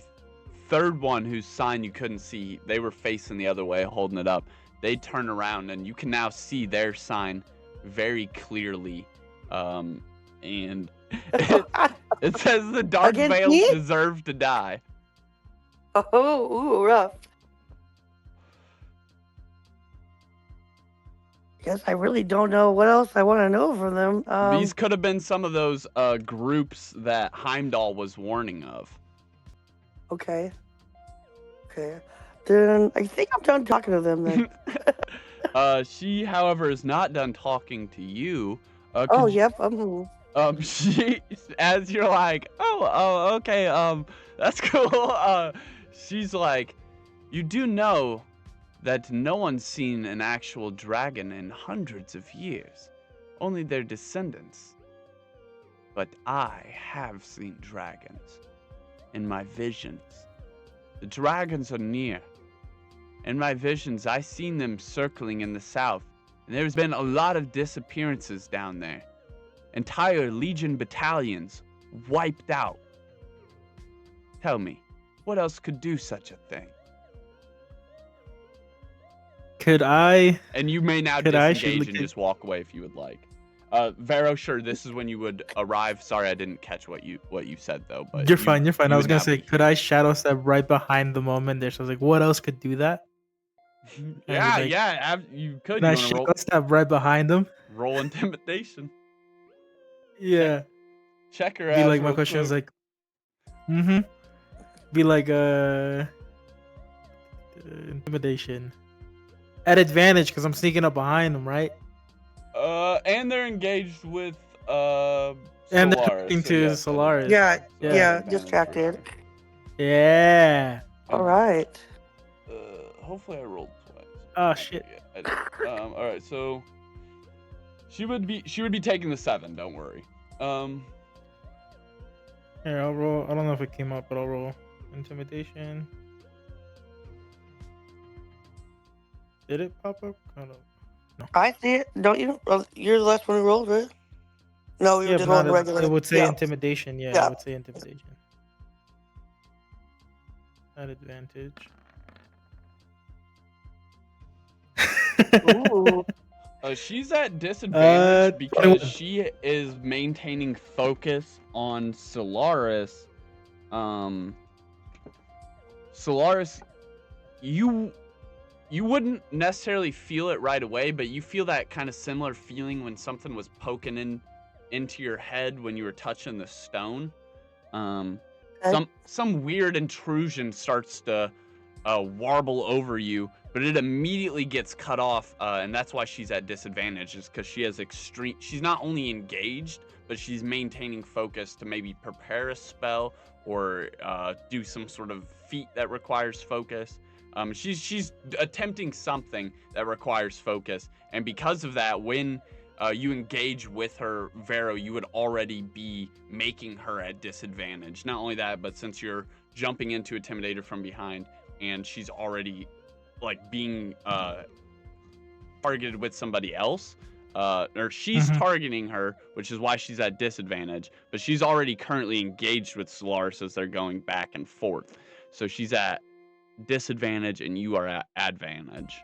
third one, whose sign you couldn't see, they were facing the other way, holding it up. They turn around, and you can now see their sign very clearly. And it says the Dark Against Veils me? deserve to die. Oh, ooh, rough. Guess I really don't know what else I want to know from them. These could have been some of those groups that Heimdall was warning of. Okay. Then I think I'm done talking to them then. She, however, is not done talking to you. Oh, yep. She, as you're like, oh, okay, that's cool. She's like, you do know that no one's seen an actual dragon in hundreds of years, only their descendants. But I have seen dragons in my visions. The dragons are near. In my visions, I seen them circling in the south, and there's been a lot of disappearances down there. Entire Legion battalions wiped out. Tell me, what else could do such a thing? Could I? And you may now disengage and just walk away if you would like. Vero, sure, this is when you would arrive. Sorry, I didn't catch what you said though. But You're fine. I was gonna say, be... could I shadow step right behind the moment there? So I was like, what else could do that? Yeah, you could. Can I shadow step right behind him? Roll intimidation. Yeah. Check her Be ass like, my real question quick. was like, Be like, intimidation. At advantage, because I'm sneaking up behind them, right? And they're engaged with and Solaris. they're talking to Solaris. Yeah, distracted. Yeah. All right. Hopefully I rolled twice. Oh shit. Yeah, I did. All right, so she would be taking the 7. Don't worry. Here, I'll roll. I don't know if it came up, but I'll roll intimidation. Did it pop up? I don't know. No. I see it. Don't you? You're the last one who rolled, right? No, you were just rolling regular. It would say intimidation. Yeah, it would say intimidation. At advantage. Ooh. She's at disadvantage because 21. she is maintaining focus on Solaris. Solaris, you wouldn't necessarily feel it right away, but you feel that kind of similar feeling when something was poking into your head when you were touching the stone. Some weird intrusion starts to warble over you, but it immediately gets cut off, and that's why she's at disadvantage, is because she has extreme. She's not only engaged, but she's maintaining focus to maybe prepare a spell or do some sort of feat that requires focus. She's attempting something that requires focus, and because of that, when you engage with her, Vero, you would already be making her at disadvantage. Not only that, but since you're jumping into Intimidator from behind, and she's already like being targeted with somebody else, or she's targeting her, which is why she's at disadvantage, but she's already currently engaged with Solaris as they're going back and forth. So she's at disadvantage and you are at advantage.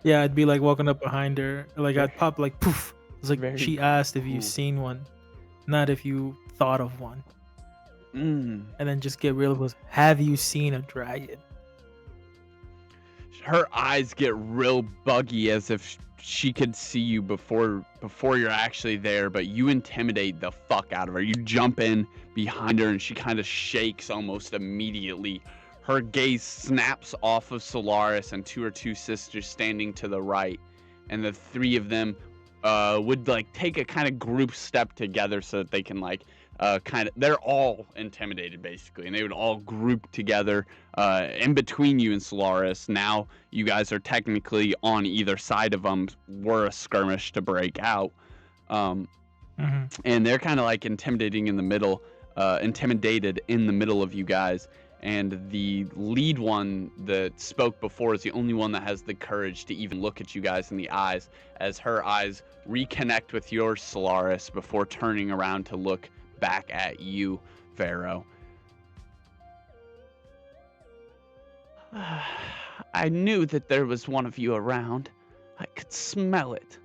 Yeah, I'd be like walking up behind her, like Very- I'd pop like poof. It's like very she asked if cool. you've seen one, not if you thought of one, and then just get real close. Have you seen a dragon? Her eyes get real buggy as if she could see you before you're actually there, but you intimidate the fuck out of her. You jump in behind her and she kind of shakes almost immediately. Her gaze snaps off of Solaris and her two sisters standing to the right, and the three of them would like take a kind of group step together so that they can like they're all intimidated basically, and they would all group together in between you and Solaris. Now you guys are technically on either side of them, were a skirmish to break out, and they're kind of like intimidated in the middle of you guys. And the lead one that spoke before is the only one that has the courage to even look at you guys in the eyes, as her eyes reconnect with yours, Solaris, before turning around to look back at you, Vero. I knew that there was one of you around. I could smell it.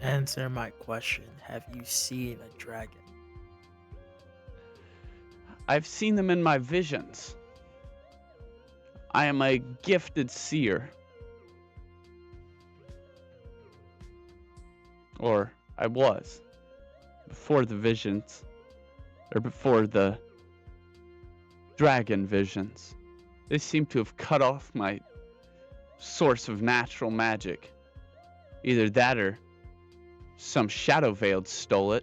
Answer my question. Have you seen a dragon? I've seen them in my visions. I am a gifted seer. Or I was. Before the visions. Or before the dragon visions. They seem to have cut off my source of natural magic. Either that or some shadow veiled stole it.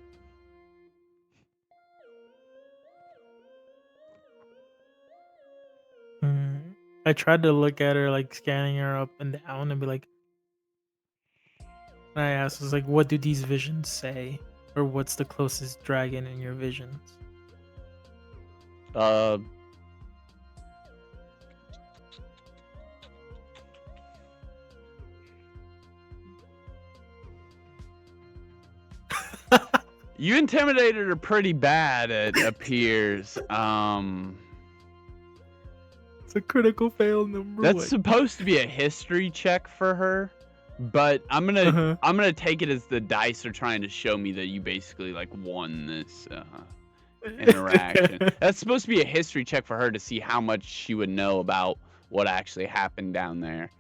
I tried to look at her, like scanning her up and down, and be like, and I asked, was like, what do these visions say? Or what's the closest dragon in your visions? You intimidated her pretty bad, it appears. It's a critical fail number That's one. supposed to be a history check for her, but I'm gonna take it as the dice are trying to show me that you basically like won this interaction. That's supposed to be a history check for her to see how much she would know about what actually happened down there.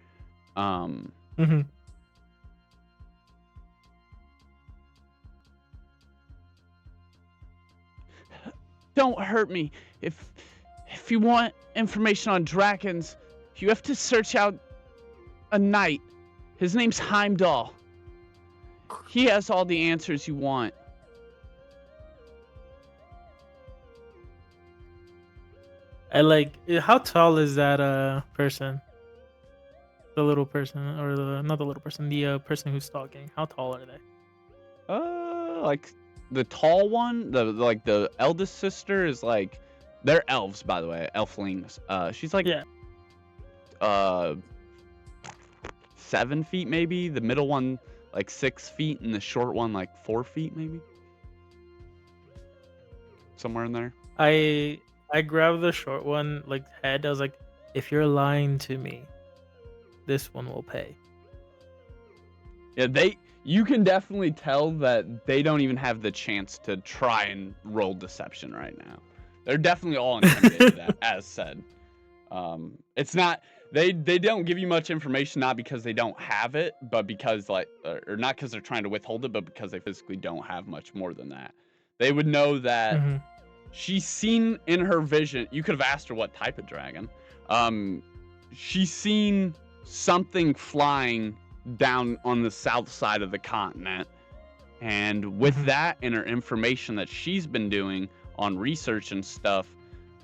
Don't hurt me. If you want information on dragons, you have to search out a knight. His name's Heimdall. He has all the answers you want. I like, how tall is that person? The little person, or not the little person, the person who's talking. How tall are they? Like the tall one, the eldest sister is like, they're elves, by the way, elflings. She's like 7 feet maybe. The middle one like 6 feet, and the short one like 4 feet maybe. Somewhere in there. I grabbed the short one, like head. I was like, if you're lying to me, this one will pay. Yeah, you can definitely tell that they don't even have the chance to try and roll deception right now. They're definitely all intimidated, as said. It's not they don't give you much information, not because they don't have it, but because or not because they're trying to withhold it, but because they physically don't have much more than that. They would know that she's seen in her vision. You could have asked her what type of dragon. She's seen something flying down on the south side of the continent, and with that and her information that she's been doing on research and stuff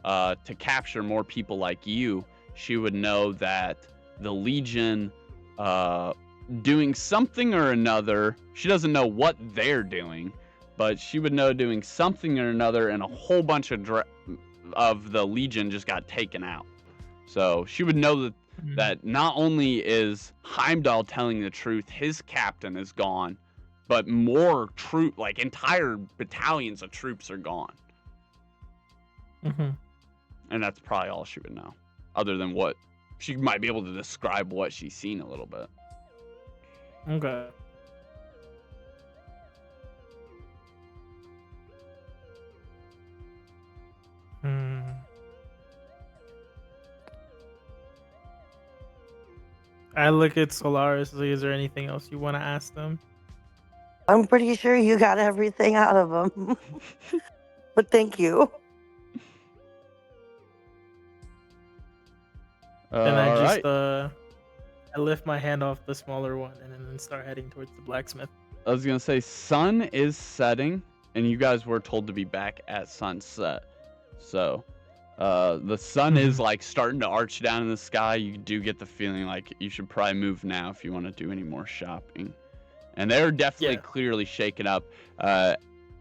to capture more people like you, she would know that the Legion doing something or another. She doesn't know what they're doing, but she would know doing something or another, and a whole bunch of the Legion just got taken out. So she would know that not only is Heimdall telling the truth, his captain is gone, but more like entire battalions of troops are gone. And that's probably all she would know, other than what she might be able to describe what she's seen a little bit. Okay. I look at Solaris. Is there anything else you want to ask them? I'm pretty sure you got everything out of them. But thank you. And I just I lift my hand off the smaller one and then start heading towards the blacksmith. I was gonna say sun is setting, and you guys were told to be back at sunset. So the sun is like starting to arch down in the sky. You do get the feeling like you should probably move now if you want to do any more shopping. And they're definitely clearly shaken up.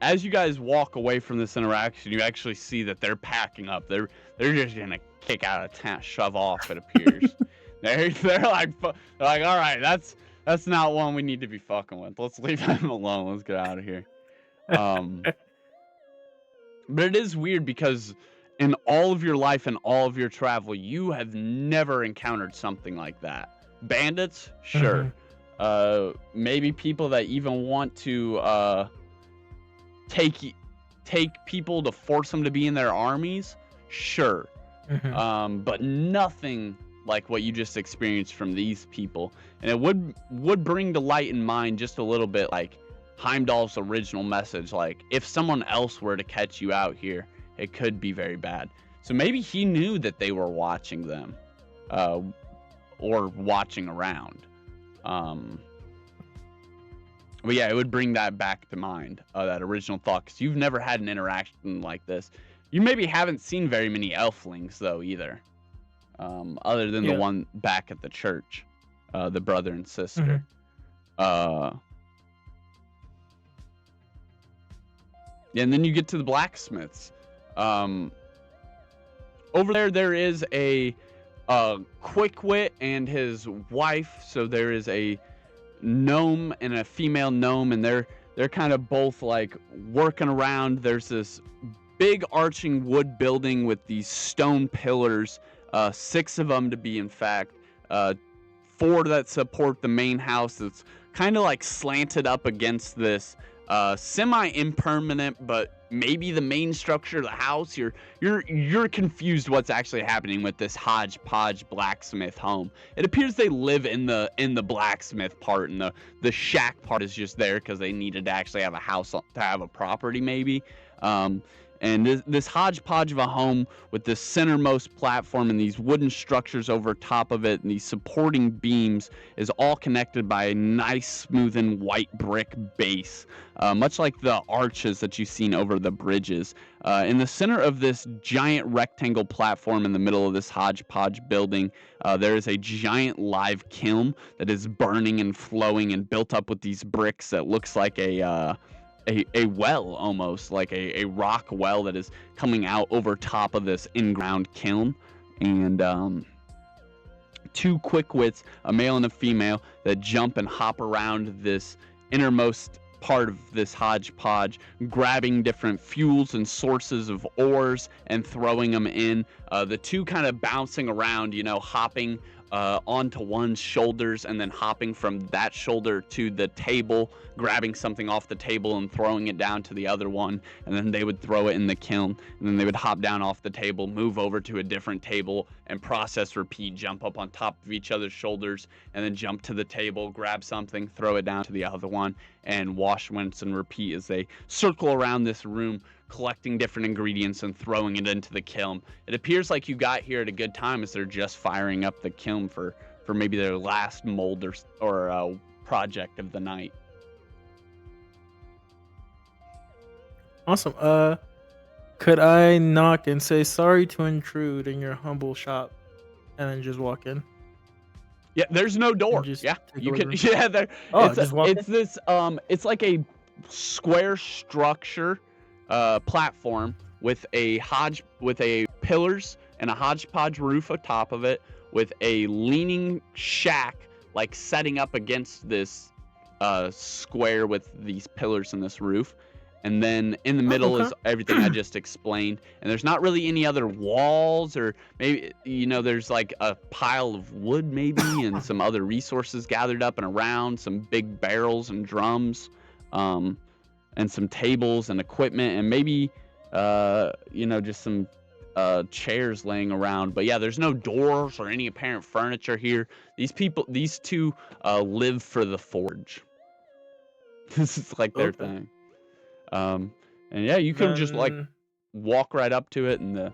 As you guys walk away from this interaction, you actually see that they're packing up. They're just gonna kick out of town, shove off. It appears. they're like, all right, that's not one we need to be fucking with. Let's leave him alone. Let's get out of here. But it is weird because in all of your life and all of your travel, you have never encountered something like that. Bandits, sure. Maybe people that even want to take people to force them to be in their armies, sure. But nothing like what you just experienced from these people. And it would bring to light in mind just a little bit like Heimdall's original message, like if someone else were to catch you out here, it could be very bad. So maybe he knew that they were watching them or watching around. But yeah, it would bring that back to mind, that original thought, because you've never had an interaction like this. You maybe haven't seen very many elflings, though, either, other than the one back at the church, the brother and sister. And then you get to the blacksmiths. Over there is a Quickwit and his wife, so there is a gnome and a female gnome, and they're kind of both like working around. There's this big arching wood building with these stone pillars, 6 of them to be in fact, 4 that support the main house. It's kind of like slanted up against this semi-impermanent, but maybe the main structure of the house. You're confused what's actually happening with this hodgepodge blacksmith home. It appears they live in the blacksmith part, and the shack part is just there because they needed to actually have a house to have a property, maybe. And this hodgepodge of a home with this centermost platform and these wooden structures over top of it and these supporting beams is all connected by a nice, smooth and white brick base, much like the arches that you've seen over the bridges. In the center of this giant rectangle platform in the middle of this hodgepodge building, there is a giant live kiln that is burning and flowing and built up with these bricks that looks like a well, almost like a rock well that is coming out over top of this in-ground kiln. And 2 Quickwits, a male and a female, that jump and hop around this innermost part of this hodgepodge, grabbing different fuels and sources of ores and throwing them in. The 2 kind of bouncing around, hopping onto one's shoulders and then hopping from that shoulder to the table, grabbing something off the table and throwing it down to the other one, and then they would throw it in the kiln, and then they would hop down off the table, move over to a different table, and process repeat, jump up on top of each other's shoulders, and then jump to the table, grab something, throw it down to the other one, and wash, rinse, and repeat as they circle around this room, collecting different ingredients and throwing it into the kiln. It appears like you got here at a good time as they're just firing up the kiln for maybe their last mold or project of the night. Awesome. Could I knock and say sorry to intrude in your humble shop, and then just walk in? Yeah, there's no door. just Yeah, take you can. over? Yeah, there. Oh, It's just walk it's in? this it's like a square structure, platform with a pillars and a hodgepodge roof atop of it, with a leaning shack like setting up against this square with these pillars and this roof. And then in the Oh, middle okay. is everything I just explained. And there's not really any other walls, or maybe, there's like a pile of wood maybe and some other resources gathered up and around, some big barrels and drums, and some tables and equipment, and maybe, just some chairs laying around. But yeah, there's no doors or any apparent furniture here. These two live for the forge. This is like their Okay. thing. And yeah, you can just like Then walk right up to it, and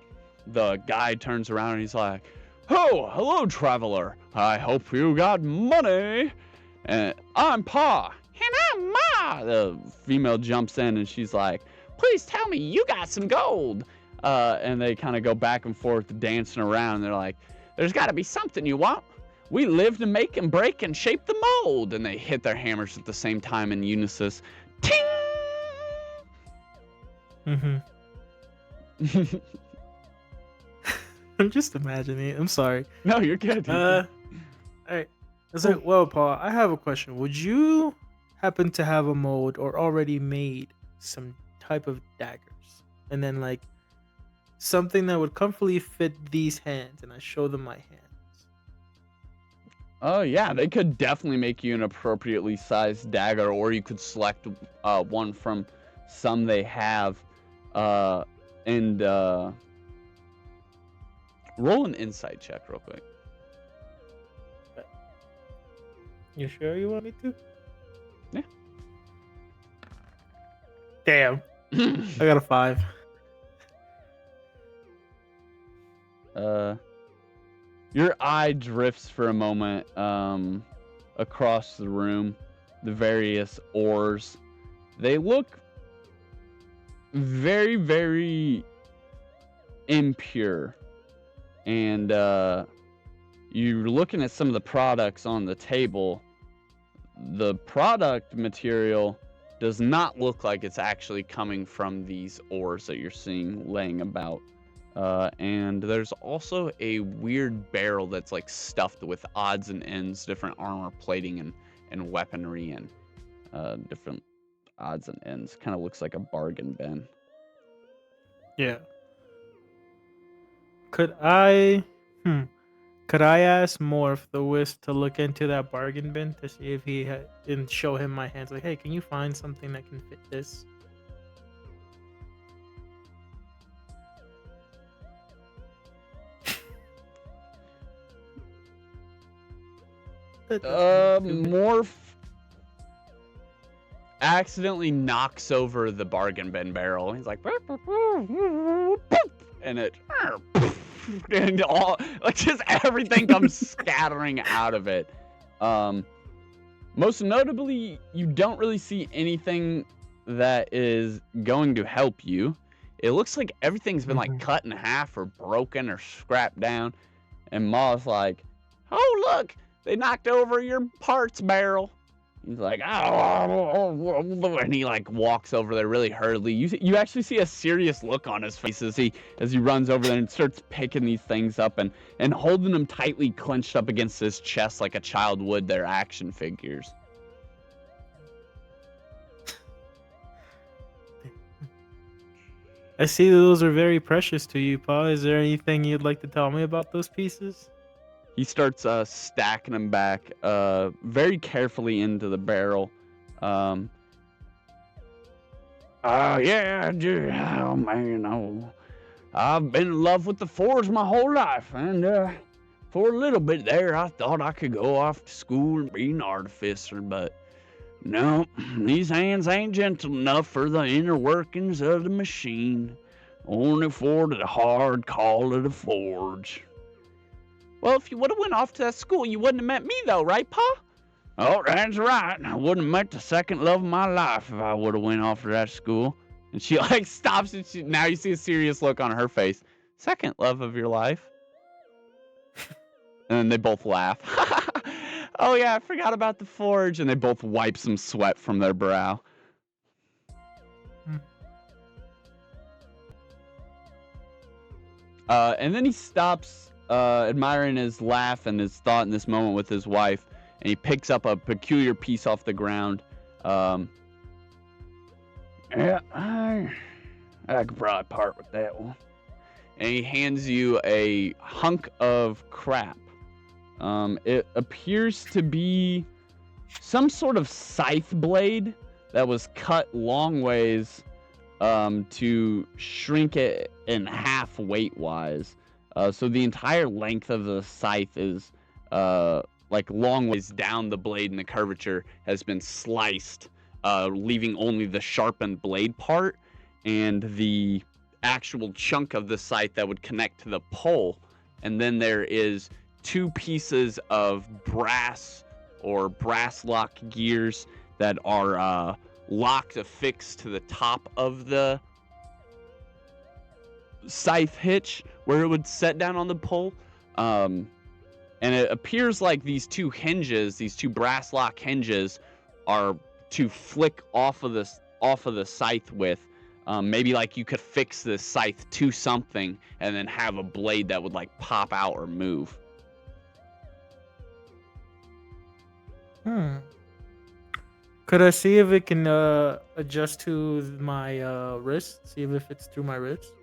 the guy turns around and he's like, "Oh, hello, traveler. I hope you got money. And I'm Pa." "And I'm Ma." The female jumps in and she's like, "Please tell me you got some gold." And they kind of go back and forth dancing around. And they're like, "There's got to be something you want. We live to make and break and shape the mold." And they hit their hammers at the same time in unison. Ting! I'm just imagining it. I'm sorry. No, you're good. All right. It's like, well, Paul, I have a question. Would you happen to have a mold or already made some type of daggers, and then like something that would comfortably fit these hands, and I show them my hands? Oh yeah, they could definitely make you an appropriately sized dagger, or you could select one from some they have, and roll an insight check real quick. You sure you want me to? Yeah. Damn, I got a 5. Your eye drifts for a moment across the room, the various ores. They look very, very impure. And you're looking at some of the products on the table. The product material does not look like it's actually coming from these ores that you're seeing laying about. And there's also a weird barrel that's like stuffed with odds and ends, different armor plating and weaponry and different odds and ends. Kind of looks like a bargain bin. Yeah. Could I ask Morph the Wisp to look into that bargain bin to see if he had, and show him my hands? Like, hey, can you find something that can fit this? Morph accidentally knocks over the bargain bin barrel. He's like, and it, and all, like, just everything comes scattering out of it. Most notably, you don't really see anything that is going to help you. It looks like everything's been like cut in half or broken or scrapped down. And Ma's like, "Oh, look, they knocked over your parts barrel." He's like, "Oh," and he like walks over there really hurriedly. You actually see a serious look on his face as he runs over there and starts picking these things up and holding them tightly clenched up against his chest like a child would their action figures. I see those are very precious to you, Pa. Is there anything you'd like to tell me about those pieces? He starts stacking them back very carefully into the barrel. Yeah, oh man, oh, I've been in love with the forge my whole life, and for a little bit there, I thought I could go off to school and be an artificer, but no, these hands ain't gentle enough for the inner workings of the machine, only for the hard call of the forge. Well, if you would have went off to that school, you wouldn't have met me, though, right, Pa? Oh, that's right. I wouldn't have met the second love of my life if I would have went off to that school. And she, like, stops, and now you see a serious look on her face. Second love of your life? And then they both laugh. Oh, yeah, I forgot about the forge. And they both wipe some sweat from their brow. And then he stops, admiring his laugh and his thought in this moment with his wife. And he picks up a peculiar piece off the ground. Yeah, I could probably part with that one. And he hands you a hunk of crap. It appears to be some sort of scythe blade that was cut long ways to shrink it in half weight-wise. So the entire length of the scythe is like long ways down the blade, and the curvature has been sliced, leaving only the sharpened blade part and the actual chunk of the scythe that would connect to the pole. And then there is 2 pieces of brass or brass lock gears that are locked affixed to the top of the scythe hitch where it would set down on the pole. And it appears like these 2 hinges, these 2 brass lock hinges, are to flick off of the scythe with. Maybe like you could fix this scythe to something and then have a blade that would like pop out or move. Could I see if it can adjust to my wrist? See if it fits through my wrist?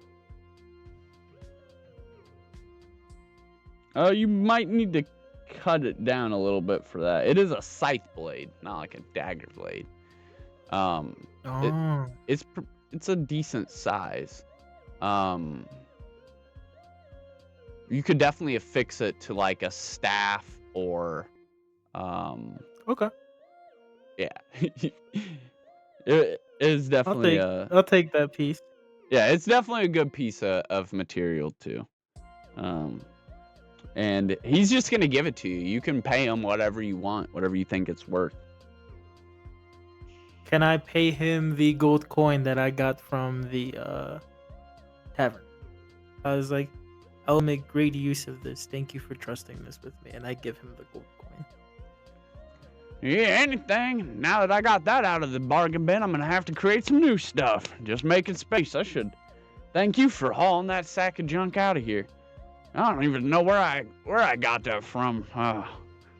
You might need to cut it down a little bit for that. It is a scythe blade, not like a dagger blade. It's a decent size. You could definitely affix it to like a staff or Okay. Yeah. It is definitely I'll take that piece. Yeah, it's definitely a good piece of material too. And he's just gonna give it to you. You can pay him whatever you want, whatever you think it's worth. Can I pay him the gold coin that I got from the tavern? I was like, I'll make great use of this. Thank you for trusting this with me. And I give him the gold coin. Yeah, anything. Now that I got that out of the bargain bin, I'm gonna have to create some new stuff. Just making space. I should thank you for hauling that sack of junk out of here. I don't even know where I got that from. I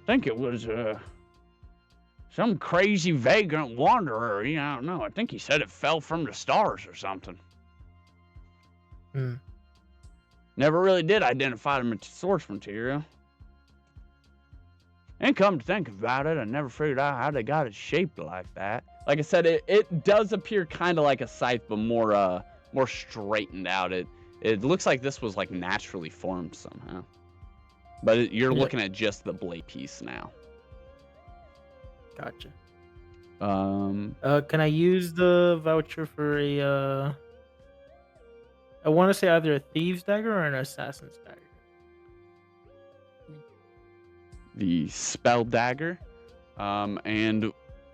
think it was some crazy vagrant wanderer. I don't know. I think he said it fell from the stars or something. Never really did identify the source material. And come to think about it, I never figured out how they got it shaped like that. Like I said, it does appear kind of like a scythe, but more straightened out. It looks like this was like naturally formed somehow. But you're looking at just the blade piece now. Gotcha. Can I use the voucher for a I want to say either a thieves dagger or an assassin's dagger. The spell dagger, and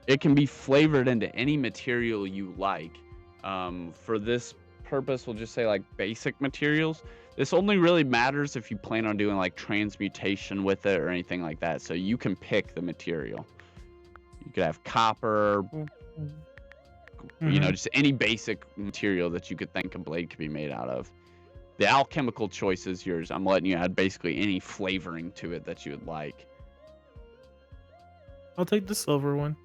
it can be flavored into any material you like. For this purpose, we'll just say like basic materials. This only really matters if you plan on doing like transmutation with it or anything like that. So you can pick the material. You could have copper, just any basic material that you could think a blade could be made out of. The alchemical choice is yours. I'm letting you add basically any flavoring to it that you would like. I'll take the silver one.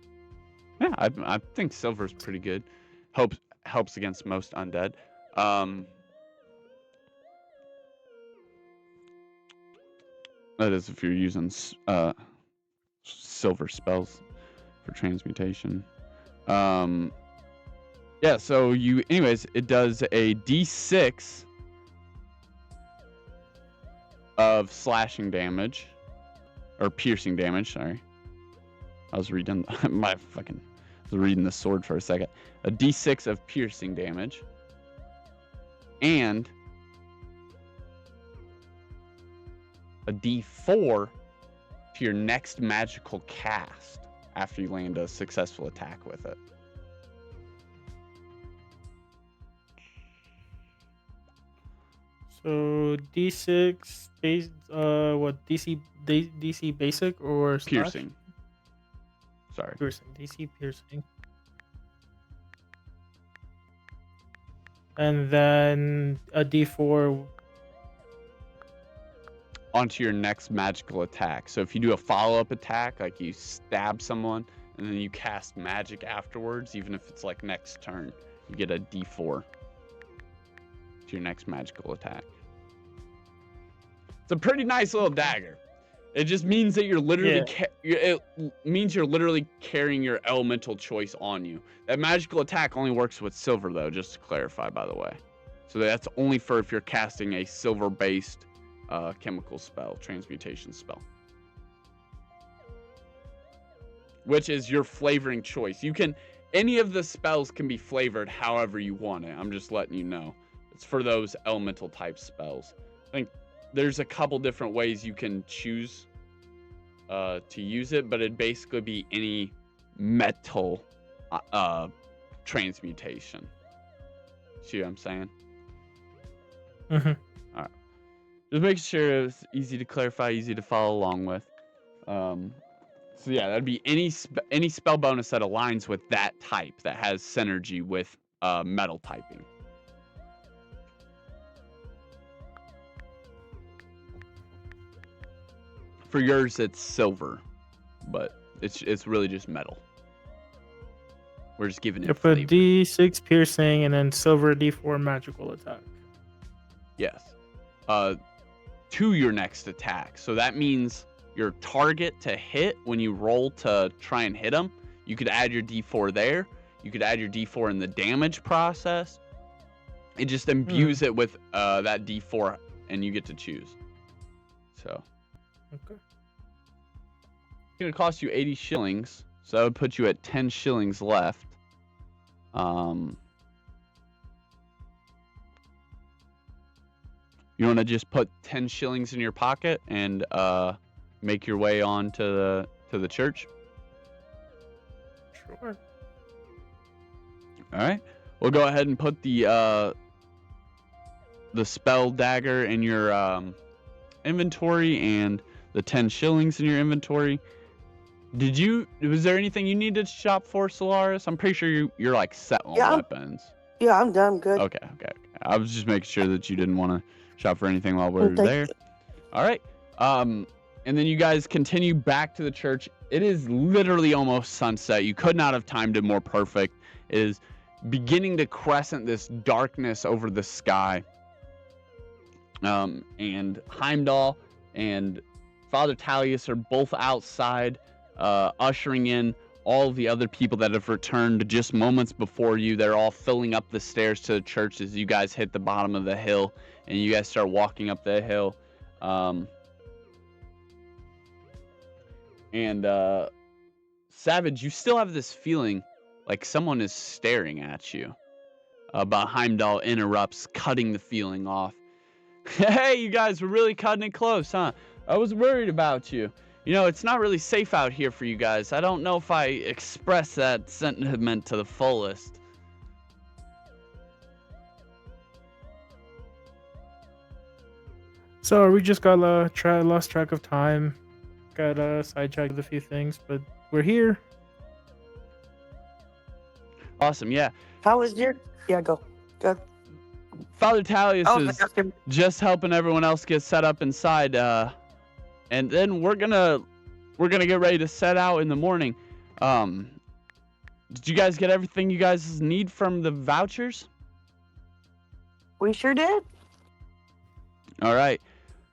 Yeah, I think silver's pretty good. Helps against most undead. That is if you're using silver spells for transmutation. Yeah, so anyways, it does a d6 of slashing damage, or piercing damage, sorry. I was reading the sword for a second. A d6 of piercing damage, and a d4 to your next magical cast after you land a successful attack with it. So D6 base, what DC basic or slash? Piercing. Sorry. Piercing. DC piercing. And then a D4 onto your next magical attack. So if you do a follow-up attack, like you stab someone and then you cast magic afterwards, even if it's like next turn, you get a d4 to your next magical attack. It's a pretty nice little dagger. It just means that you're literally it means you're literally carrying your elemental choice on you. That magical attack only works with silver though, just to clarify, by the way. So that's only for if you're casting a silver-based chemical spell, transmutation spell, which is your flavoring choice. Any of the spells can be flavored however you want it. I'm just letting you know. It's for those elemental type spells. I think there's a couple different ways you can choose to use it, but it'd basically be any metal transmutation. See what I'm saying? Mm-hmm. All right. Just make sure it's easy to clarify, easy to follow along with. So yeah, that'd be any spell bonus that aligns with that type that has synergy with metal typing. For yours, it's silver, but it's really just metal. We're just giving it Yep, a flavor. D6 piercing and then silver D4 magical attack. Yes. To your next attack. So that means your target to hit when you roll to try and hit them, you could add your D4 there. You could add your D4 in the damage process. It just imbues it with that D4, and you get to choose. So. Okay. It's going to cost you 80 shillings. So that would put you at 10 shillings left. You want to just put 10 shillings in your pocket and make your way on to the church? Sure. All right. We'll go ahead and put the spell dagger in your inventory and the 10 shillings in your inventory. Was there anything you needed to shop for, Solaris? I'm pretty sure you're like set on weapons. Yeah, I'm done. Good. Okay. I was just making sure that you didn't want to shop for anything while we were there. All right. And then you guys continue back to the church. It is literally almost sunset. You could not have timed it more perfect. It is beginning to crescent this darkness over the sky. And Heimdall and Father Talius are both outside, ushering in all the other people that have returned just moments before you. They're all filling up the stairs to the church as you guys hit the bottom of the hill and you guys start walking up the hill. Savage, you still have this feeling like someone is staring at you. But Heimdall interrupts, cutting the feeling off. Hey, you guys were really cutting it close, huh? I was worried about you. You know, it's not really safe out here for you guys. I don't know if I express that sentiment to the fullest. So we just got lost track of time. Got sidetracked with a few things, but we're here. Awesome, yeah. How was your... Yeah, go. Good. Father Talius is just helping everyone else get set up inside, and then we're gonna get ready to set out in the morning. Did you guys get everything you guys need from the vouchers? We sure did. All right.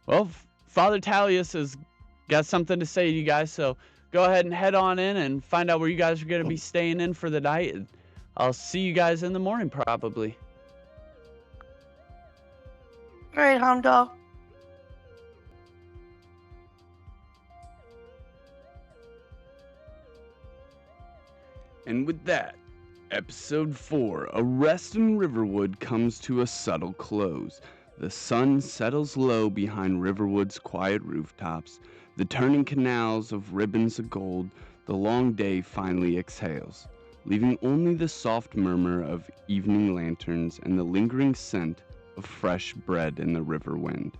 Well, Father Tallius has got something to say to you guys, so go ahead and head on in and find out where you guys are going to be staying in for the night. And I'll see you guys in the morning, probably. All right, Heimdall. And with that, Episode 4, Arrest in Riverwood, comes to a subtle close. The sun settles low behind Riverwood's quiet rooftops. The turning canals of ribbons of gold, the long day finally exhales, leaving only the soft murmur of evening lanterns and the lingering scent of fresh bread in the river wind.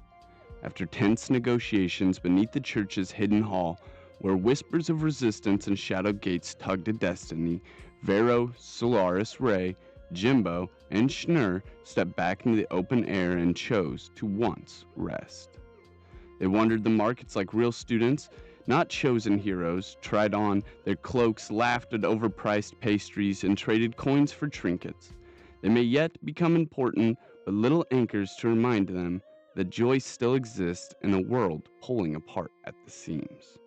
After tense negotiations beneath the church's hidden hall, where whispers of resistance and shadow gates tugged at destiny, Vero, Solaris Ray, Jimbo, and Schnur stepped back into the open air and chose to once rest. They wandered the markets like real students, not chosen heroes, tried on their cloaks, laughed at overpriced pastries, and traded coins for trinkets. They may yet become important, but little anchors to remind them that joy still exists in a world pulling apart at the seams.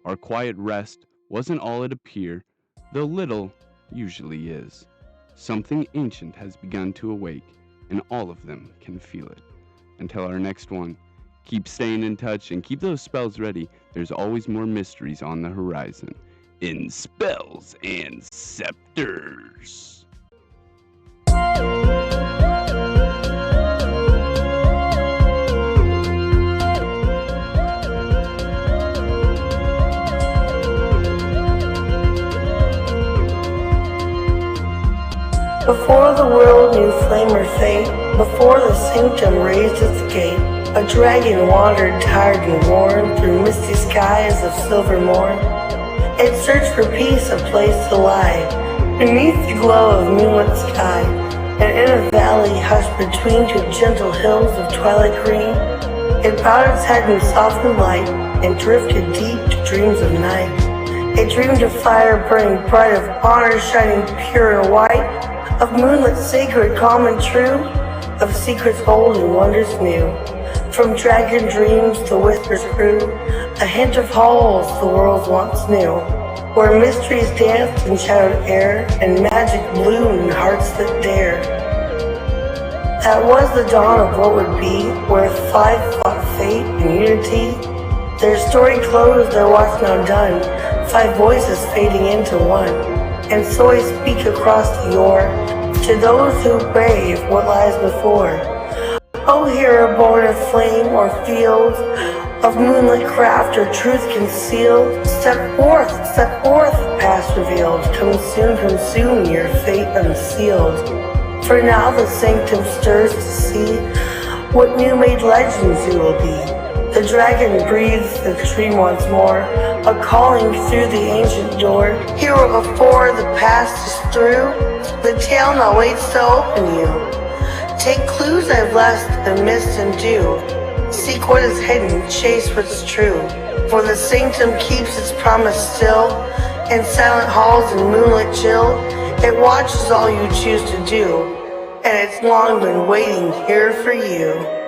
Our quiet rest wasn't all it appeared, though little usually is. Something ancient has begun to awake, and all of them can feel it. Until our next one, keep staying in touch and keep those spells ready. There's always more mysteries on the horizon in Spells and Scepters. Before the world knew flame or fate, before the sanctum raised its gate, a dragon wandered tired and worn through misty skies of silver morn. It searched for peace, a place to lie, beneath the glow of moonlit sky, and in a valley hushed between two gentle hills of twilight green, it bowed its head in softened light and drifted deep to dreams of night. It dreamed of fire burning bright, of honor shining pure and white, of moonlit sacred, calm and true, of secrets old and wonders new. From dragon dreams the whispers grew, a hint of halls the world once knew, where mysteries danced in shadowed air, and magic bloomed in hearts that dare. That was the dawn of what would be, where five fought fate and unity. Their story closed, their watch now done, five voices fading into one. And so I speak across the yore to those who brave what lies before. O hero born of flame or field, of moonlit craft or truth concealed, step forth, past revealed, come soon your fate unsealed. For now the sanctum stirs to see what new made legends you will be. The dragon breathes the dream once more, a calling through the ancient door. Hero before the past is through, the tale now waits to open you. Take clues I've left the mist and dew. Seek what is hidden, chase what's true. For the sanctum keeps its promise still. In silent halls and moonlit chill, it watches all you choose to do. And it's long been waiting here for you.